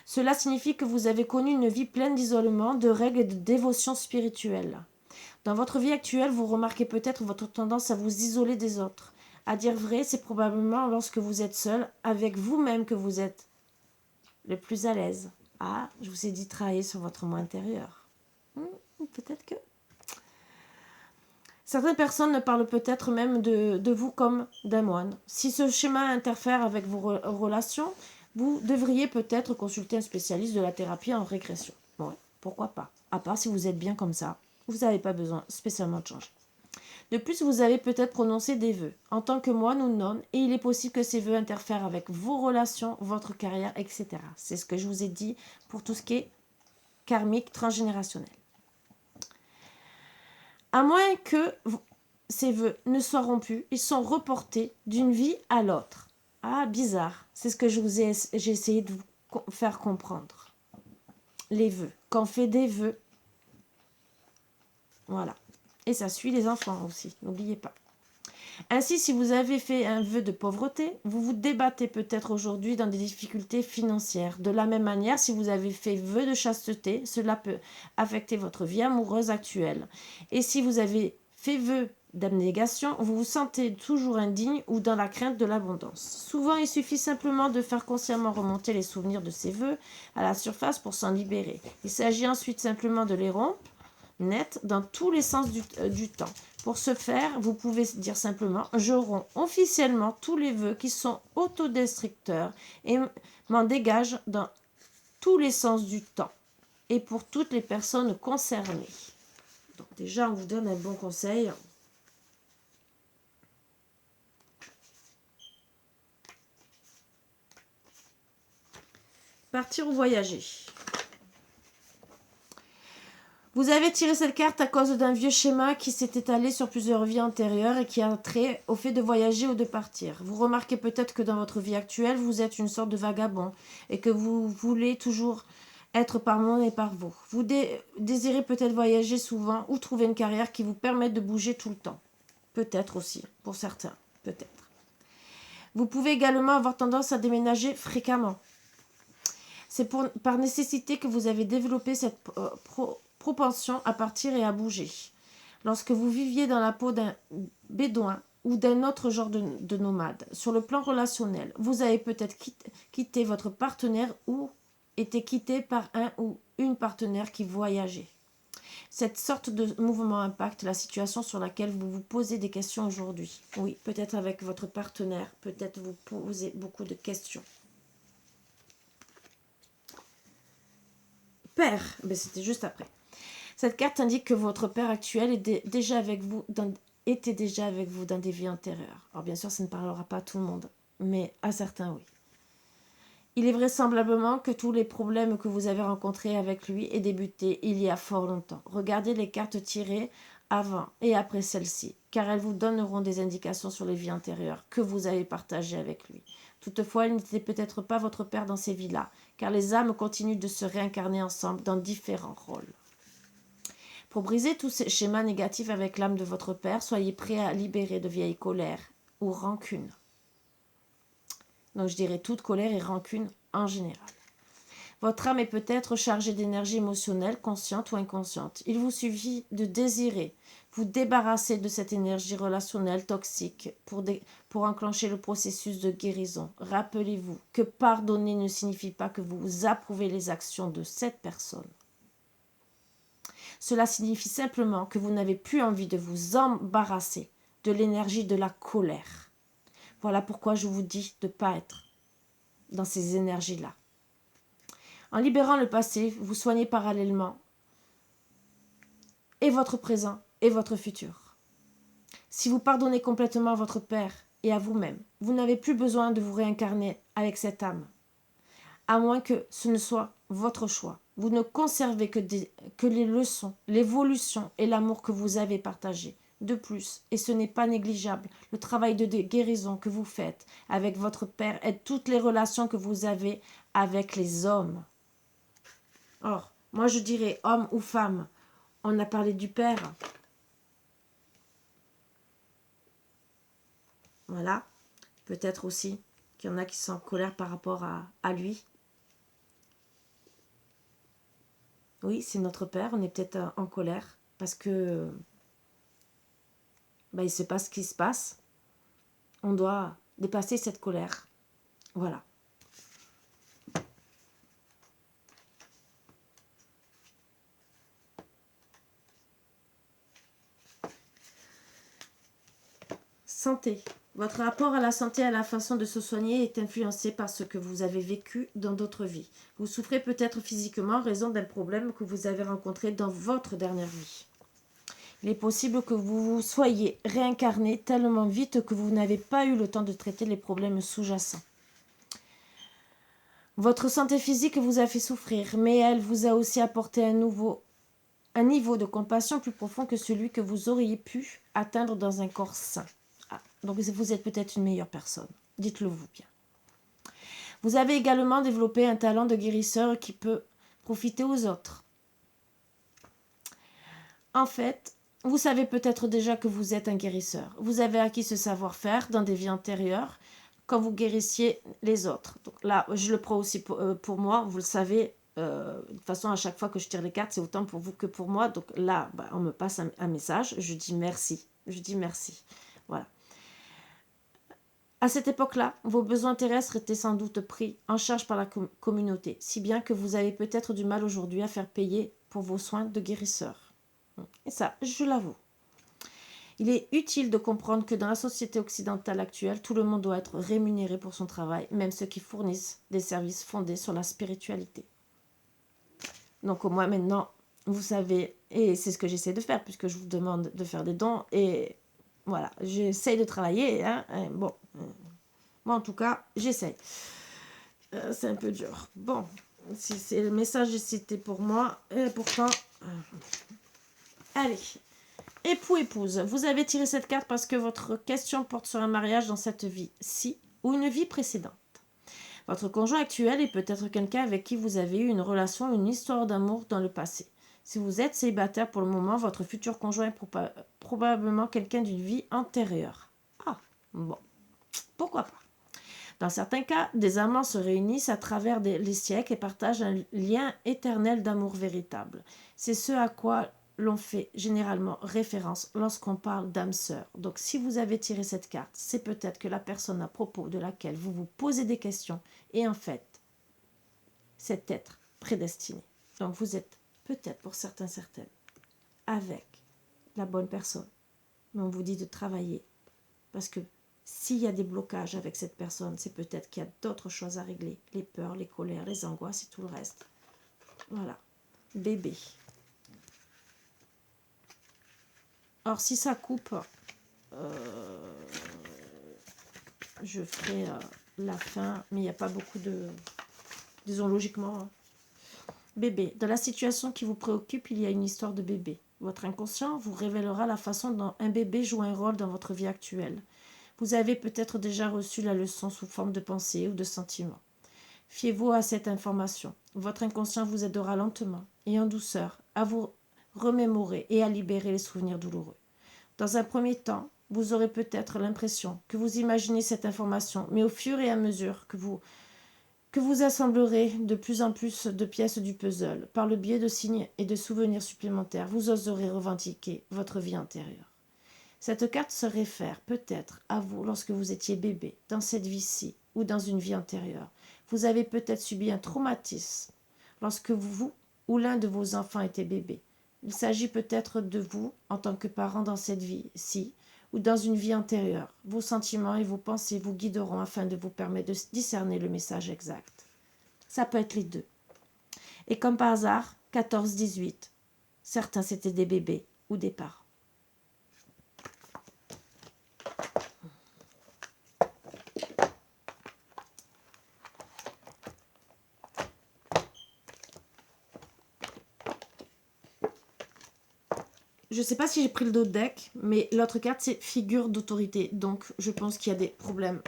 Cela signifie que vous avez connu une vie pleine d'isolement, de règles et de dévotion spirituelle. Dans votre vie actuelle, vous remarquez peut-être votre tendance à vous isoler des autres. À dire vrai, c'est probablement lorsque vous êtes seul, avec vous-même, que vous êtes le plus à l'aise. Ah, je vous ai dit travailler sur votre moi intérieur. Peut-être que... Certaines personnes parlent peut-être même de vous comme d'un moine. Si ce schéma interfère avec vos relations, vous devriez peut-être consulter un spécialiste de la thérapie en régression. Bon, pourquoi pas? À part si vous êtes bien comme ça, vous n'avez pas besoin spécialement de changer. De plus, vous avez peut-être prononcé des vœux en tant que moine ou nonne, et il est possible que ces vœux interfèrent avec vos relations, votre carrière, etc. C'est ce que je vous ai dit pour tout ce qui est karmique transgénérationnel. À moins que ces vœux ne soient rompus, ils sont reportés d'une vie à l'autre. Ah, bizarre. C'est ce que j'ai essayé de vous faire comprendre. Les vœux. Quand on fait des vœux, voilà. Et ça suit les enfants aussi, n'oubliez pas. Ainsi, si vous avez fait un vœu de pauvreté, vous vous débattez peut-être aujourd'hui dans des difficultés financières. De la même manière, si vous avez fait vœu de chasteté, cela peut affecter votre vie amoureuse actuelle. Et si vous avez fait vœu d'abnégation, vous vous sentez toujours indigne ou dans la crainte de l'abondance. Souvent, il suffit simplement de faire consciemment remonter les souvenirs de ces vœux à la surface pour s'en libérer. Il s'agit ensuite simplement de les rompre net dans tous les sens du temps. Pour ce faire, vous pouvez dire simplement « Je romps officiellement tous les vœux qui sont autodestructeurs et m'en dégage dans tous les sens du temps et pour toutes les personnes concernées. » Donc déjà, on vous donne un bon conseil. Partir ou voyager. Vous avez tiré cette carte à cause d'un vieux schéma qui s'est étalé sur plusieurs vies antérieures et qui a trait au fait de voyager ou de partir. Vous remarquez peut-être que dans votre vie actuelle, vous êtes une sorte de vagabond et que vous voulez toujours être par monde et par vous. Vous désirez peut-être voyager souvent ou trouver une carrière qui vous permette de bouger tout le temps. Peut-être aussi, pour certains, peut-être. Vous pouvez également avoir tendance à déménager fréquemment. C'est par nécessité que vous avez développé cette propension à partir et à bouger. Lorsque vous viviez dans la peau d'un bédouin, ou d'un autre genre de nomade. Sur le plan relationnel, vous avez peut-être quitté votre partenaire ou été quitté par un ou une partenaire qui voyageait. Cette sorte de mouvement impacte la situation sur laquelle vous vous posez des questions aujourd'hui. Oui, peut-être avec votre partenaire, peut-être vous posez beaucoup de questions. Père, ben c'était juste après. Cette carte indique que votre père actuel était déjà avec vous dans des vies antérieures. Alors bien sûr, ça ne parlera pas à tout le monde, mais à certains, oui. Il est vraisemblablement que tous les problèmes que vous avez rencontrés avec lui aient débuté il y a fort longtemps. Regardez les cartes tirées avant et après celle-ci, car elles vous donneront des indications sur les vies antérieures que vous avez partagées avec lui. Toutefois, il n'était peut-être pas votre père dans ces vies-là, car les âmes continuent de se réincarner ensemble dans différents rôles. Pour briser tous ces schémas négatifs avec l'âme de votre père, soyez prêt à libérer de vieilles colères ou rancunes. Donc je dirais toute colère et rancune en général. Votre âme est peut-être chargée d'énergie émotionnelle, consciente ou inconsciente. Il vous suffit de désirer vous débarrasser de cette énergie relationnelle toxique pour enclencher le processus de guérison. Rappelez-vous que pardonner ne signifie pas que vous approuvez les actions de cette personne. Cela signifie simplement que vous n'avez plus envie de vous embarrasser de l'énergie de la colère. Voilà pourquoi je vous dis de ne pas être dans ces énergies-là. En libérant le passé, vous soignez parallèlement et votre présent et votre futur. Si vous pardonnez complètement à votre père et à vous-même, vous n'avez plus besoin de vous réincarner avec cette âme, à moins que ce ne soit votre choix. Vous ne conservez que les leçons, l'évolution et l'amour que vous avez partagé. De plus, et ce n'est pas négligeable, le travail de guérison que vous faites avec votre père aide toutes les relations que vous avez avec les hommes. Or, moi je dirais homme ou femme. On a parlé du père. Voilà. Peut-être aussi qu'il y en a qui sont en colère par rapport à lui. Oui, c'est notre père. On est peut-être en colère parce que il se passe ce qui se passe. On doit dépasser cette colère. Voilà. Santé. Votre rapport à la santé et à la façon de se soigner est influencé par ce que vous avez vécu dans d'autres vies. Vous souffrez peut-être physiquement en raison d'un problème que vous avez rencontré dans votre dernière vie. Il est possible que vous soyez réincarné tellement vite que vous n'avez pas eu le temps de traiter les problèmes sous-jacents. Votre santé physique vous a fait souffrir, mais elle vous a aussi apporté un niveau de compassion plus profond que celui que vous auriez pu atteindre dans un corps sain. Donc vous êtes peut-être une meilleure personne. Dites-le vous bien. Vous avez également développé un talent de guérisseur qui peut profiter aux autres. En fait, vous savez peut-être déjà que vous êtes un guérisseur. Vous avez acquis ce savoir-faire dans des vies antérieures quand vous guérissiez les autres. Donc là, je le prends aussi pour moi. Vous le savez, de toute façon, à chaque fois que je tire les cartes, c'est autant pour vous que pour moi. Donc là, on me passe un message. Je dis merci. Je dis merci. Voilà. À cette époque-là, vos besoins terrestres étaient sans doute pris en charge par la communauté, si bien que vous avez peut-être du mal aujourd'hui à faire payer pour vos soins de guérisseur. Et ça, je l'avoue. Il est utile de comprendre que dans la société occidentale actuelle, tout le monde doit être rémunéré pour son travail, même ceux qui fournissent des services fondés sur la spiritualité. Donc au moins maintenant, vous savez, et c'est ce que j'essaie de faire, puisque je vous demande de faire des dons, et voilà, j'essaie de travailler, hein, bon, moi en tout cas, j'essaie. C'est un peu dur. Bon, si c'est le message, c'était pour moi, et pourtant, allez. Époux, épouse, vous avez tiré cette carte parce que votre question porte sur un mariage dans cette vie-ci ou une vie précédente. Votre conjoint actuel est peut-être quelqu'un avec qui vous avez eu une relation, une histoire d'amour dans le passé. Si vous êtes célibataire pour le moment, votre futur conjoint est probablement quelqu'un d'une vie antérieure. Ah, bon, pourquoi pas. Dans certains cas, des amants se réunissent à travers les siècles et partagent un lien éternel d'amour véritable. C'est ce à quoi l'on fait généralement référence lorsqu'on parle d'âme sœur. Donc si vous avez tiré cette carte, c'est peut-être que la personne à propos de laquelle vous vous posez des questions est en fait cet être prédestiné. Donc vous êtes peut-être pour certains, certaines, avec la bonne personne. Mais on vous dit de travailler. Parce que s'il y a des blocages avec cette personne, c'est peut-être qu'il y a d'autres choses à régler. Les peurs, les colères, les angoisses et tout le reste. Voilà. Bébé. Alors si ça coupe, je ferai la fin. Mais il n'y a pas beaucoup de... Disons logiquement. Hein. Bébé. Dans la situation qui vous préoccupe, il y a une histoire de bébé. Votre inconscient vous révélera la façon dont un bébé joue un rôle dans votre vie actuelle. Vous avez peut-être déjà reçu la leçon sous forme de pensée ou de sentiment. Fiez-vous à cette information. Votre inconscient vous aidera lentement et en douceur à vous remémorer et à libérer les souvenirs douloureux. Dans un premier temps, vous aurez peut-être l'impression que vous imaginez cette information, mais au fur et à mesure que vous assemblerez de plus en plus de pièces du puzzle, par le biais de signes et de souvenirs supplémentaires, vous oserez revendiquer votre vie antérieure. Cette carte se réfère peut-être à vous lorsque vous étiez bébé, dans cette vie-ci ou dans une vie antérieure. Vous avez peut-être subi un traumatisme lorsque vous ou l'un de vos enfants était bébé. Il s'agit peut-être de vous en tant que parent dans cette vie-ci ou dans une vie antérieure. Vos sentiments et vos pensées vous guideront afin de vous permettre de discerner le message exact. Ça peut être les deux. Et comme par hasard, 14-18, certains c'était des bébés ou des parents. Je ne sais pas si j'ai pris le dos de deck, mais l'autre carte, c'est figure d'autorité. Donc, je pense qu'il y a des problèmes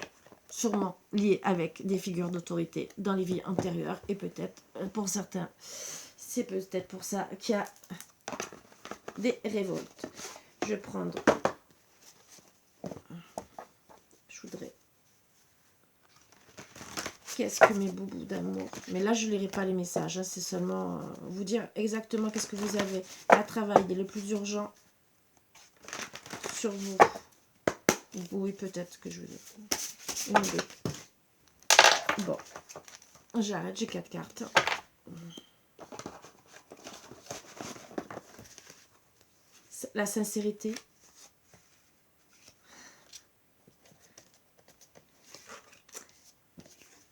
sûrement liés avec des figures d'autorité dans les vies antérieures. Et peut-être, pour certains, c'est peut-être pour ça qu'il y a des révoltes. Je vais prendre... Je voudrais... Qu'est-ce que mes boubous d'amour? Mais là, je ne lirai pas les messages. Hein, c'est seulement vous dire exactement qu'est-ce que vous avez à travailler. Le plus urgent sur vous. Oui, peut-être que je vais... Une, deux. Bon. J'arrête, j'ai 4 cartes. La sincérité.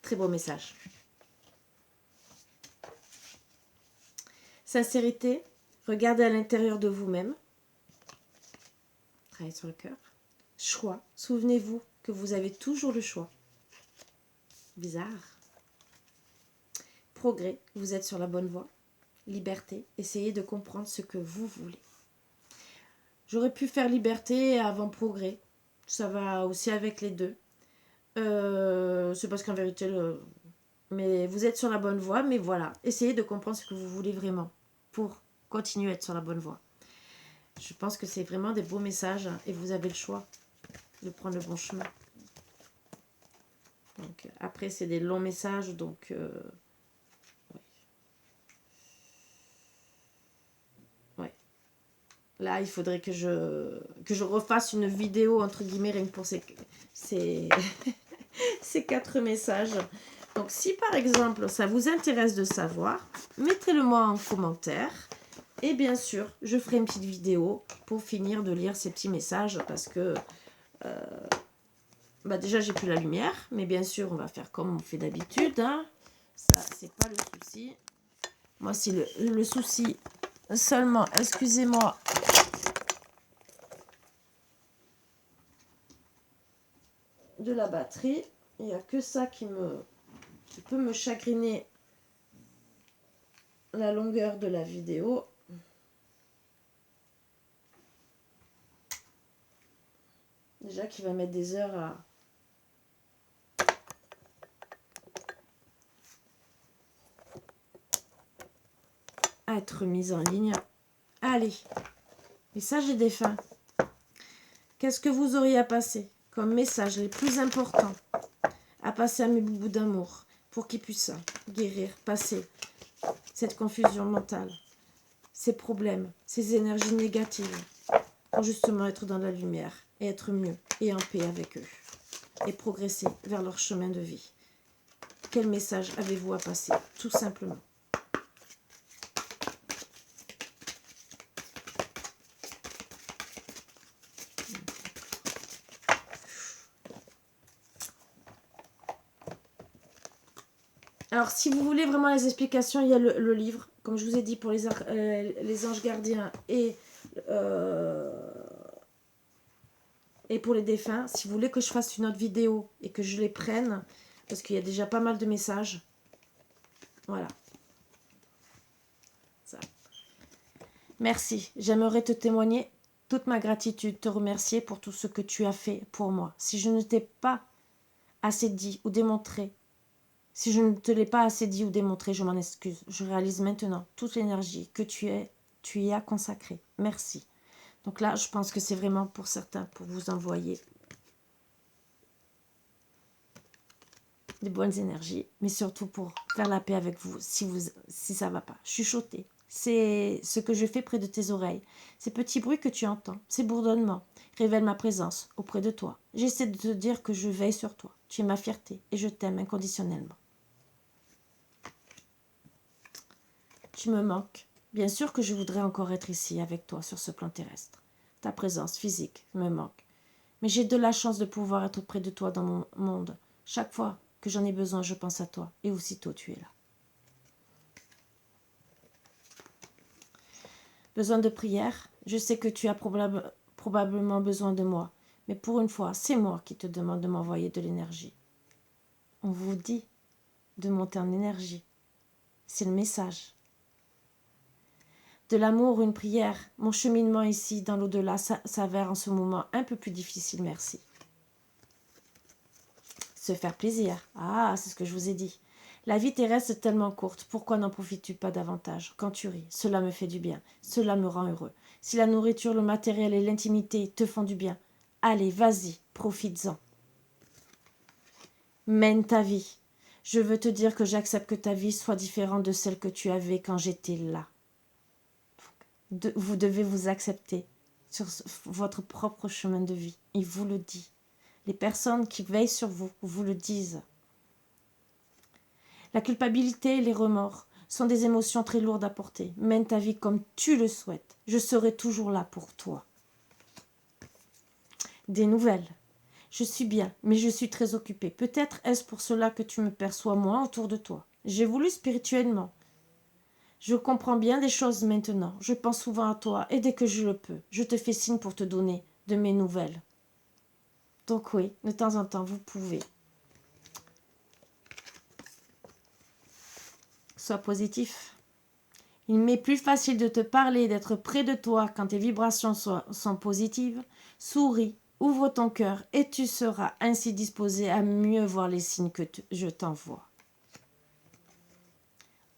Très beau message. Sincérité, regardez à l'intérieur de vous-même. Travaillez sur le cœur. Choix, souvenez-vous que vous avez toujours le choix. Bizarre. Progrès, vous êtes sur la bonne voie. Liberté, essayez de comprendre ce que vous voulez. J'aurais pu faire liberté avant progrès. Ça va aussi avec les deux. C'est parce qu'en vérité, mais vous êtes sur la bonne voie, mais voilà, essayez de comprendre ce que vous voulez vraiment pour continuer à être sur la bonne voie. Je pense que c'est vraiment des beaux messages et vous avez le choix de prendre le bon chemin. Donc, après, c'est des longs messages, donc... ouais. Là, il faudrait que je refasse une vidéo, entre guillemets, rien que pour ces ces 4 messages. Donc, si par exemple, ça vous intéresse de savoir, mettez-le-moi en commentaire. Et bien sûr, je ferai une petite vidéo pour finir de lire ces petits messages parce que déjà, j'ai plus la lumière. Mais bien sûr, on va faire comme on fait d'habitude. Hein. Ça, c'est pas le souci. Moi, c'est le souci seulement, excusez-moi, de la batterie. Il n'y a que ça qui peut me chagriner la longueur de la vidéo. Déjà qu'il va mettre des heures à être mise en ligne. Allez, message et défunt. Qu'est-ce que vous auriez à passer comme message les plus importants à passer à mes boubous d'amour pour qu'ils puissent guérir, passer cette confusion mentale, ces problèmes, ces énergies négatives, pour justement être dans la lumière et être mieux et en paix avec eux et progresser vers leur chemin de vie. Quel message avez-vous à passer? Tout simplement. Alors, si vous voulez vraiment les explications, il y a le livre, comme je vous ai dit, pour les anges gardiens et pour les défunts. Si vous voulez que je fasse une autre vidéo et que je les prenne, parce qu'il y a déjà pas mal de messages. Voilà. Ça. Merci. J'aimerais te témoigner toute ma gratitude, te remercier pour tout ce que tu as fait pour moi. Si je ne t'ai pas assez dit ou démontré, si je ne te l'ai pas assez dit ou démontré, je m'en excuse. Je réalise maintenant toute l'énergie que tu y as consacrée. Merci. Donc là, je pense que c'est vraiment pour certains, pour vous envoyer des bonnes énergies, mais surtout pour faire la paix avec vous si ça ne va pas. Chuchoter, c'est ce que je fais près de tes oreilles. Ces petits bruits que tu entends, ces bourdonnements, révèlent ma présence auprès de toi. J'essaie de te dire que je veille sur toi. Tu es ma fierté et je t'aime inconditionnellement. Tu me manques. Bien sûr que je voudrais encore être ici avec toi sur ce plan terrestre. Ta présence physique me manque. Mais j'ai de la chance de pouvoir être près de toi dans mon monde. Chaque fois que j'en ai besoin, je pense à toi. Et aussitôt, tu es là. Besoin de prière? Je sais que tu as probablement besoin de moi. Mais pour une fois, c'est moi qui te demande de m'envoyer de l'énergie. On vous dit de monter en énergie. C'est le message. De l'amour, une prière. Mon cheminement ici, dans l'au-delà, s'avère en ce moment un peu plus difficile, merci. Se faire plaisir. Ah, c'est ce que je vous ai dit. La vie terrestre est tellement courte, pourquoi n'en profites-tu pas davantage? Quand tu ris, cela me fait du bien, cela me rend heureux. Si la nourriture, le matériel et l'intimité te font du bien, allez, vas-y, profites-en. Mène ta vie. Je veux te dire que j'accepte que ta vie soit différente de celle que tu avais quand j'étais là. Vous devez vous accepter sur votre propre chemin de vie. Il vous le dit. Les personnes qui veillent sur vous vous le disent. La culpabilité et les remords sont des émotions très lourdes à porter. Mène ta vie comme tu le souhaites. Je serai toujours là pour toi. Des nouvelles. Je suis bien, mais je suis très occupée. Peut-être est-ce pour cela que tu me perçois moins autour de toi. J'ai voulu spirituellement. Je comprends bien des choses maintenant. Je pense souvent à toi et dès que je le peux, je te fais signe pour te donner de mes nouvelles. Donc oui, de temps en temps, vous pouvez. Sois positif. Il m'est plus facile de te parler, d'être près de toi quand tes vibrations sont positives. Souris, ouvre ton cœur et tu seras ainsi disposé à mieux voir les signes que je t'envoie.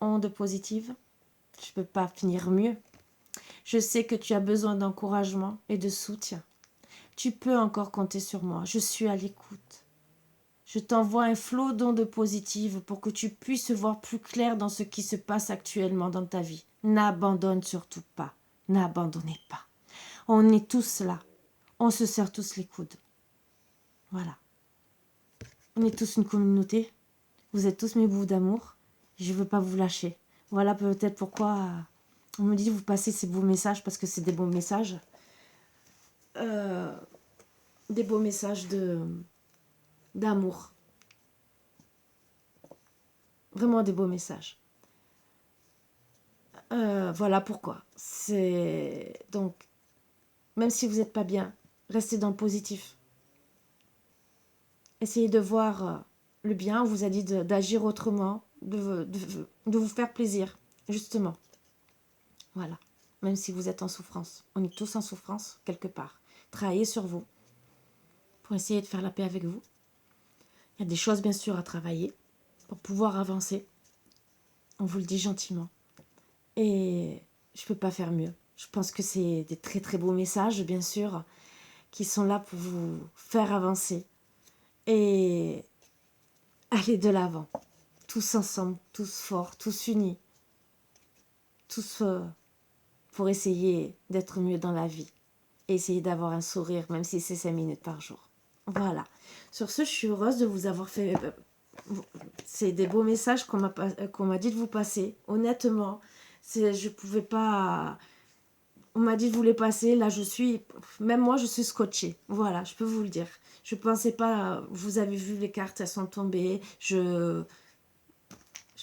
Onde positive, je ne peux pas finir mieux. Je sais que tu as besoin d'encouragement et de soutien. Tu peux encore compter sur moi, je suis à l'écoute. Je t'envoie un flot d'ondes positives pour que tu puisses voir plus clair dans ce qui se passe actuellement dans ta vie. N'abandonne surtout pas. N'abandonnez pas. On est tous là. On se serre tous les coudes. Voilà. On est tous une communauté. Vous êtes tous mes bouts d'amour. Je ne veux pas vous lâcher. Voilà peut-être pourquoi on me dit vous passez ces beaux messages parce que c'est des beaux messages. Des beaux messages d'amour. Vraiment des beaux messages. Voilà pourquoi. C'est donc, même si vous n'êtes pas bien, restez dans le positif. Essayez de voir le bien. On vous a dit d'agir autrement, de vous faire plaisir, justement. Voilà. Même si vous êtes en souffrance. On est tous en souffrance, quelque part. Travaillez sur vous pour essayer de faire la paix avec vous. Il y a des choses, bien sûr, à travailler pour pouvoir avancer. On vous le dit gentiment. Et je ne peux pas faire mieux. Je pense que c'est des très très beaux messages, bien sûr, qui sont là pour vous faire avancer et aller de l'avant. Tous ensemble, tous forts, tous unis, tous pour essayer d'être mieux dans la vie. Et essayer d'avoir un sourire, même si c'est 5 minutes par jour. Voilà. Sur ce, je suis heureuse de vous avoir fait... c'est des beaux messages qu'on m'a dit de vous passer. Honnêtement, je pouvais pas... On m'a dit de vous les passer. Là, même moi, je suis scotchée. Voilà, je peux vous le dire. Je pensais pas... Vous avez vu les cartes, elles sont tombées. Je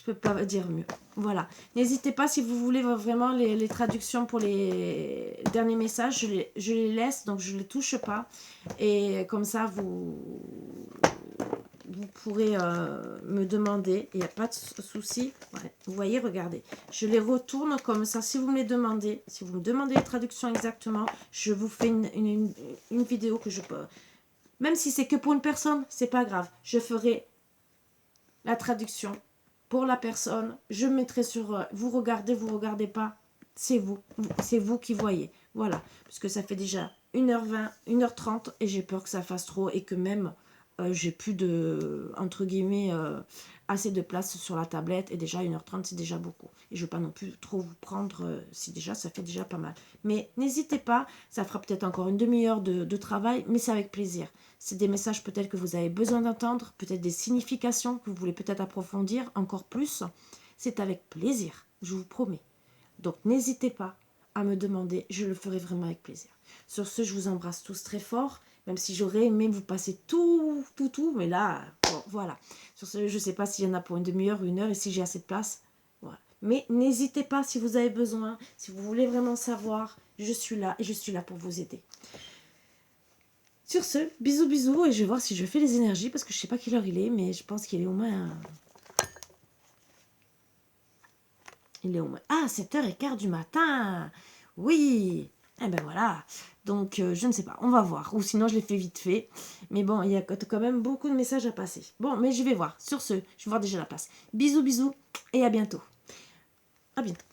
peux pas dire mieux. Voilà. N'hésitez pas si vous voulez vraiment les traductions pour les derniers messages. Je les laisse, donc je ne les touche pas. Et comme ça, vous pourrez me demander. Il n'y a pas de souci. Ouais. Vous voyez, regardez. Je les retourne comme ça. Si vous me les demandez, si vous me demandez les traductions exactement, je vous fais une vidéo que je peux... Même si c'est que pour une personne, c'est pas grave. Je ferai la traduction pour la personne. Je mettrai sur... vous regardez pas. C'est vous qui voyez. Voilà. Parce que ça fait déjà 1h20, 1h30 et j'ai peur que ça fasse trop et que même j'ai plus de, entre guillemets, assez de place sur la tablette. Et déjà 1h30, c'est déjà beaucoup. Et je ne veux pas non plus trop vous prendre, si déjà, ça fait déjà pas mal. Mais n'hésitez pas, ça fera peut-être encore une demi-heure de travail, mais c'est avec plaisir. C'est des messages peut-être que vous avez besoin d'entendre, peut-être des significations que vous voulez peut-être approfondir encore plus. C'est avec plaisir, je vous promets. Donc n'hésitez pas à me demander, je le ferai vraiment avec plaisir. Sur ce, je vous embrasse tous très fort, même si j'aurais aimé vous passer tout, mais là, bon, voilà. Sur ce, je ne sais pas s'il y en a pour une demi-heure, 1 heure, et si j'ai assez de place. Voilà. Mais n'hésitez pas si vous avez besoin, si vous voulez vraiment savoir, je suis là et je suis là pour vous aider. Sur ce, bisous bisous, et je vais voir si je fais les énergies, parce que je ne sais pas quelle heure il est, mais je pense qu'il est au moins... Il est au moins... Ah, 7h15 du matin. Oui. Eh ben voilà. Donc, je ne sais pas. On va voir. Ou sinon, je l'ai fait vite fait. Mais bon, il y a quand même beaucoup de messages à passer. Bon, mais je vais voir. Sur ce, je vais voir déjà la place. Bisous, bisous. Et à bientôt. À bientôt.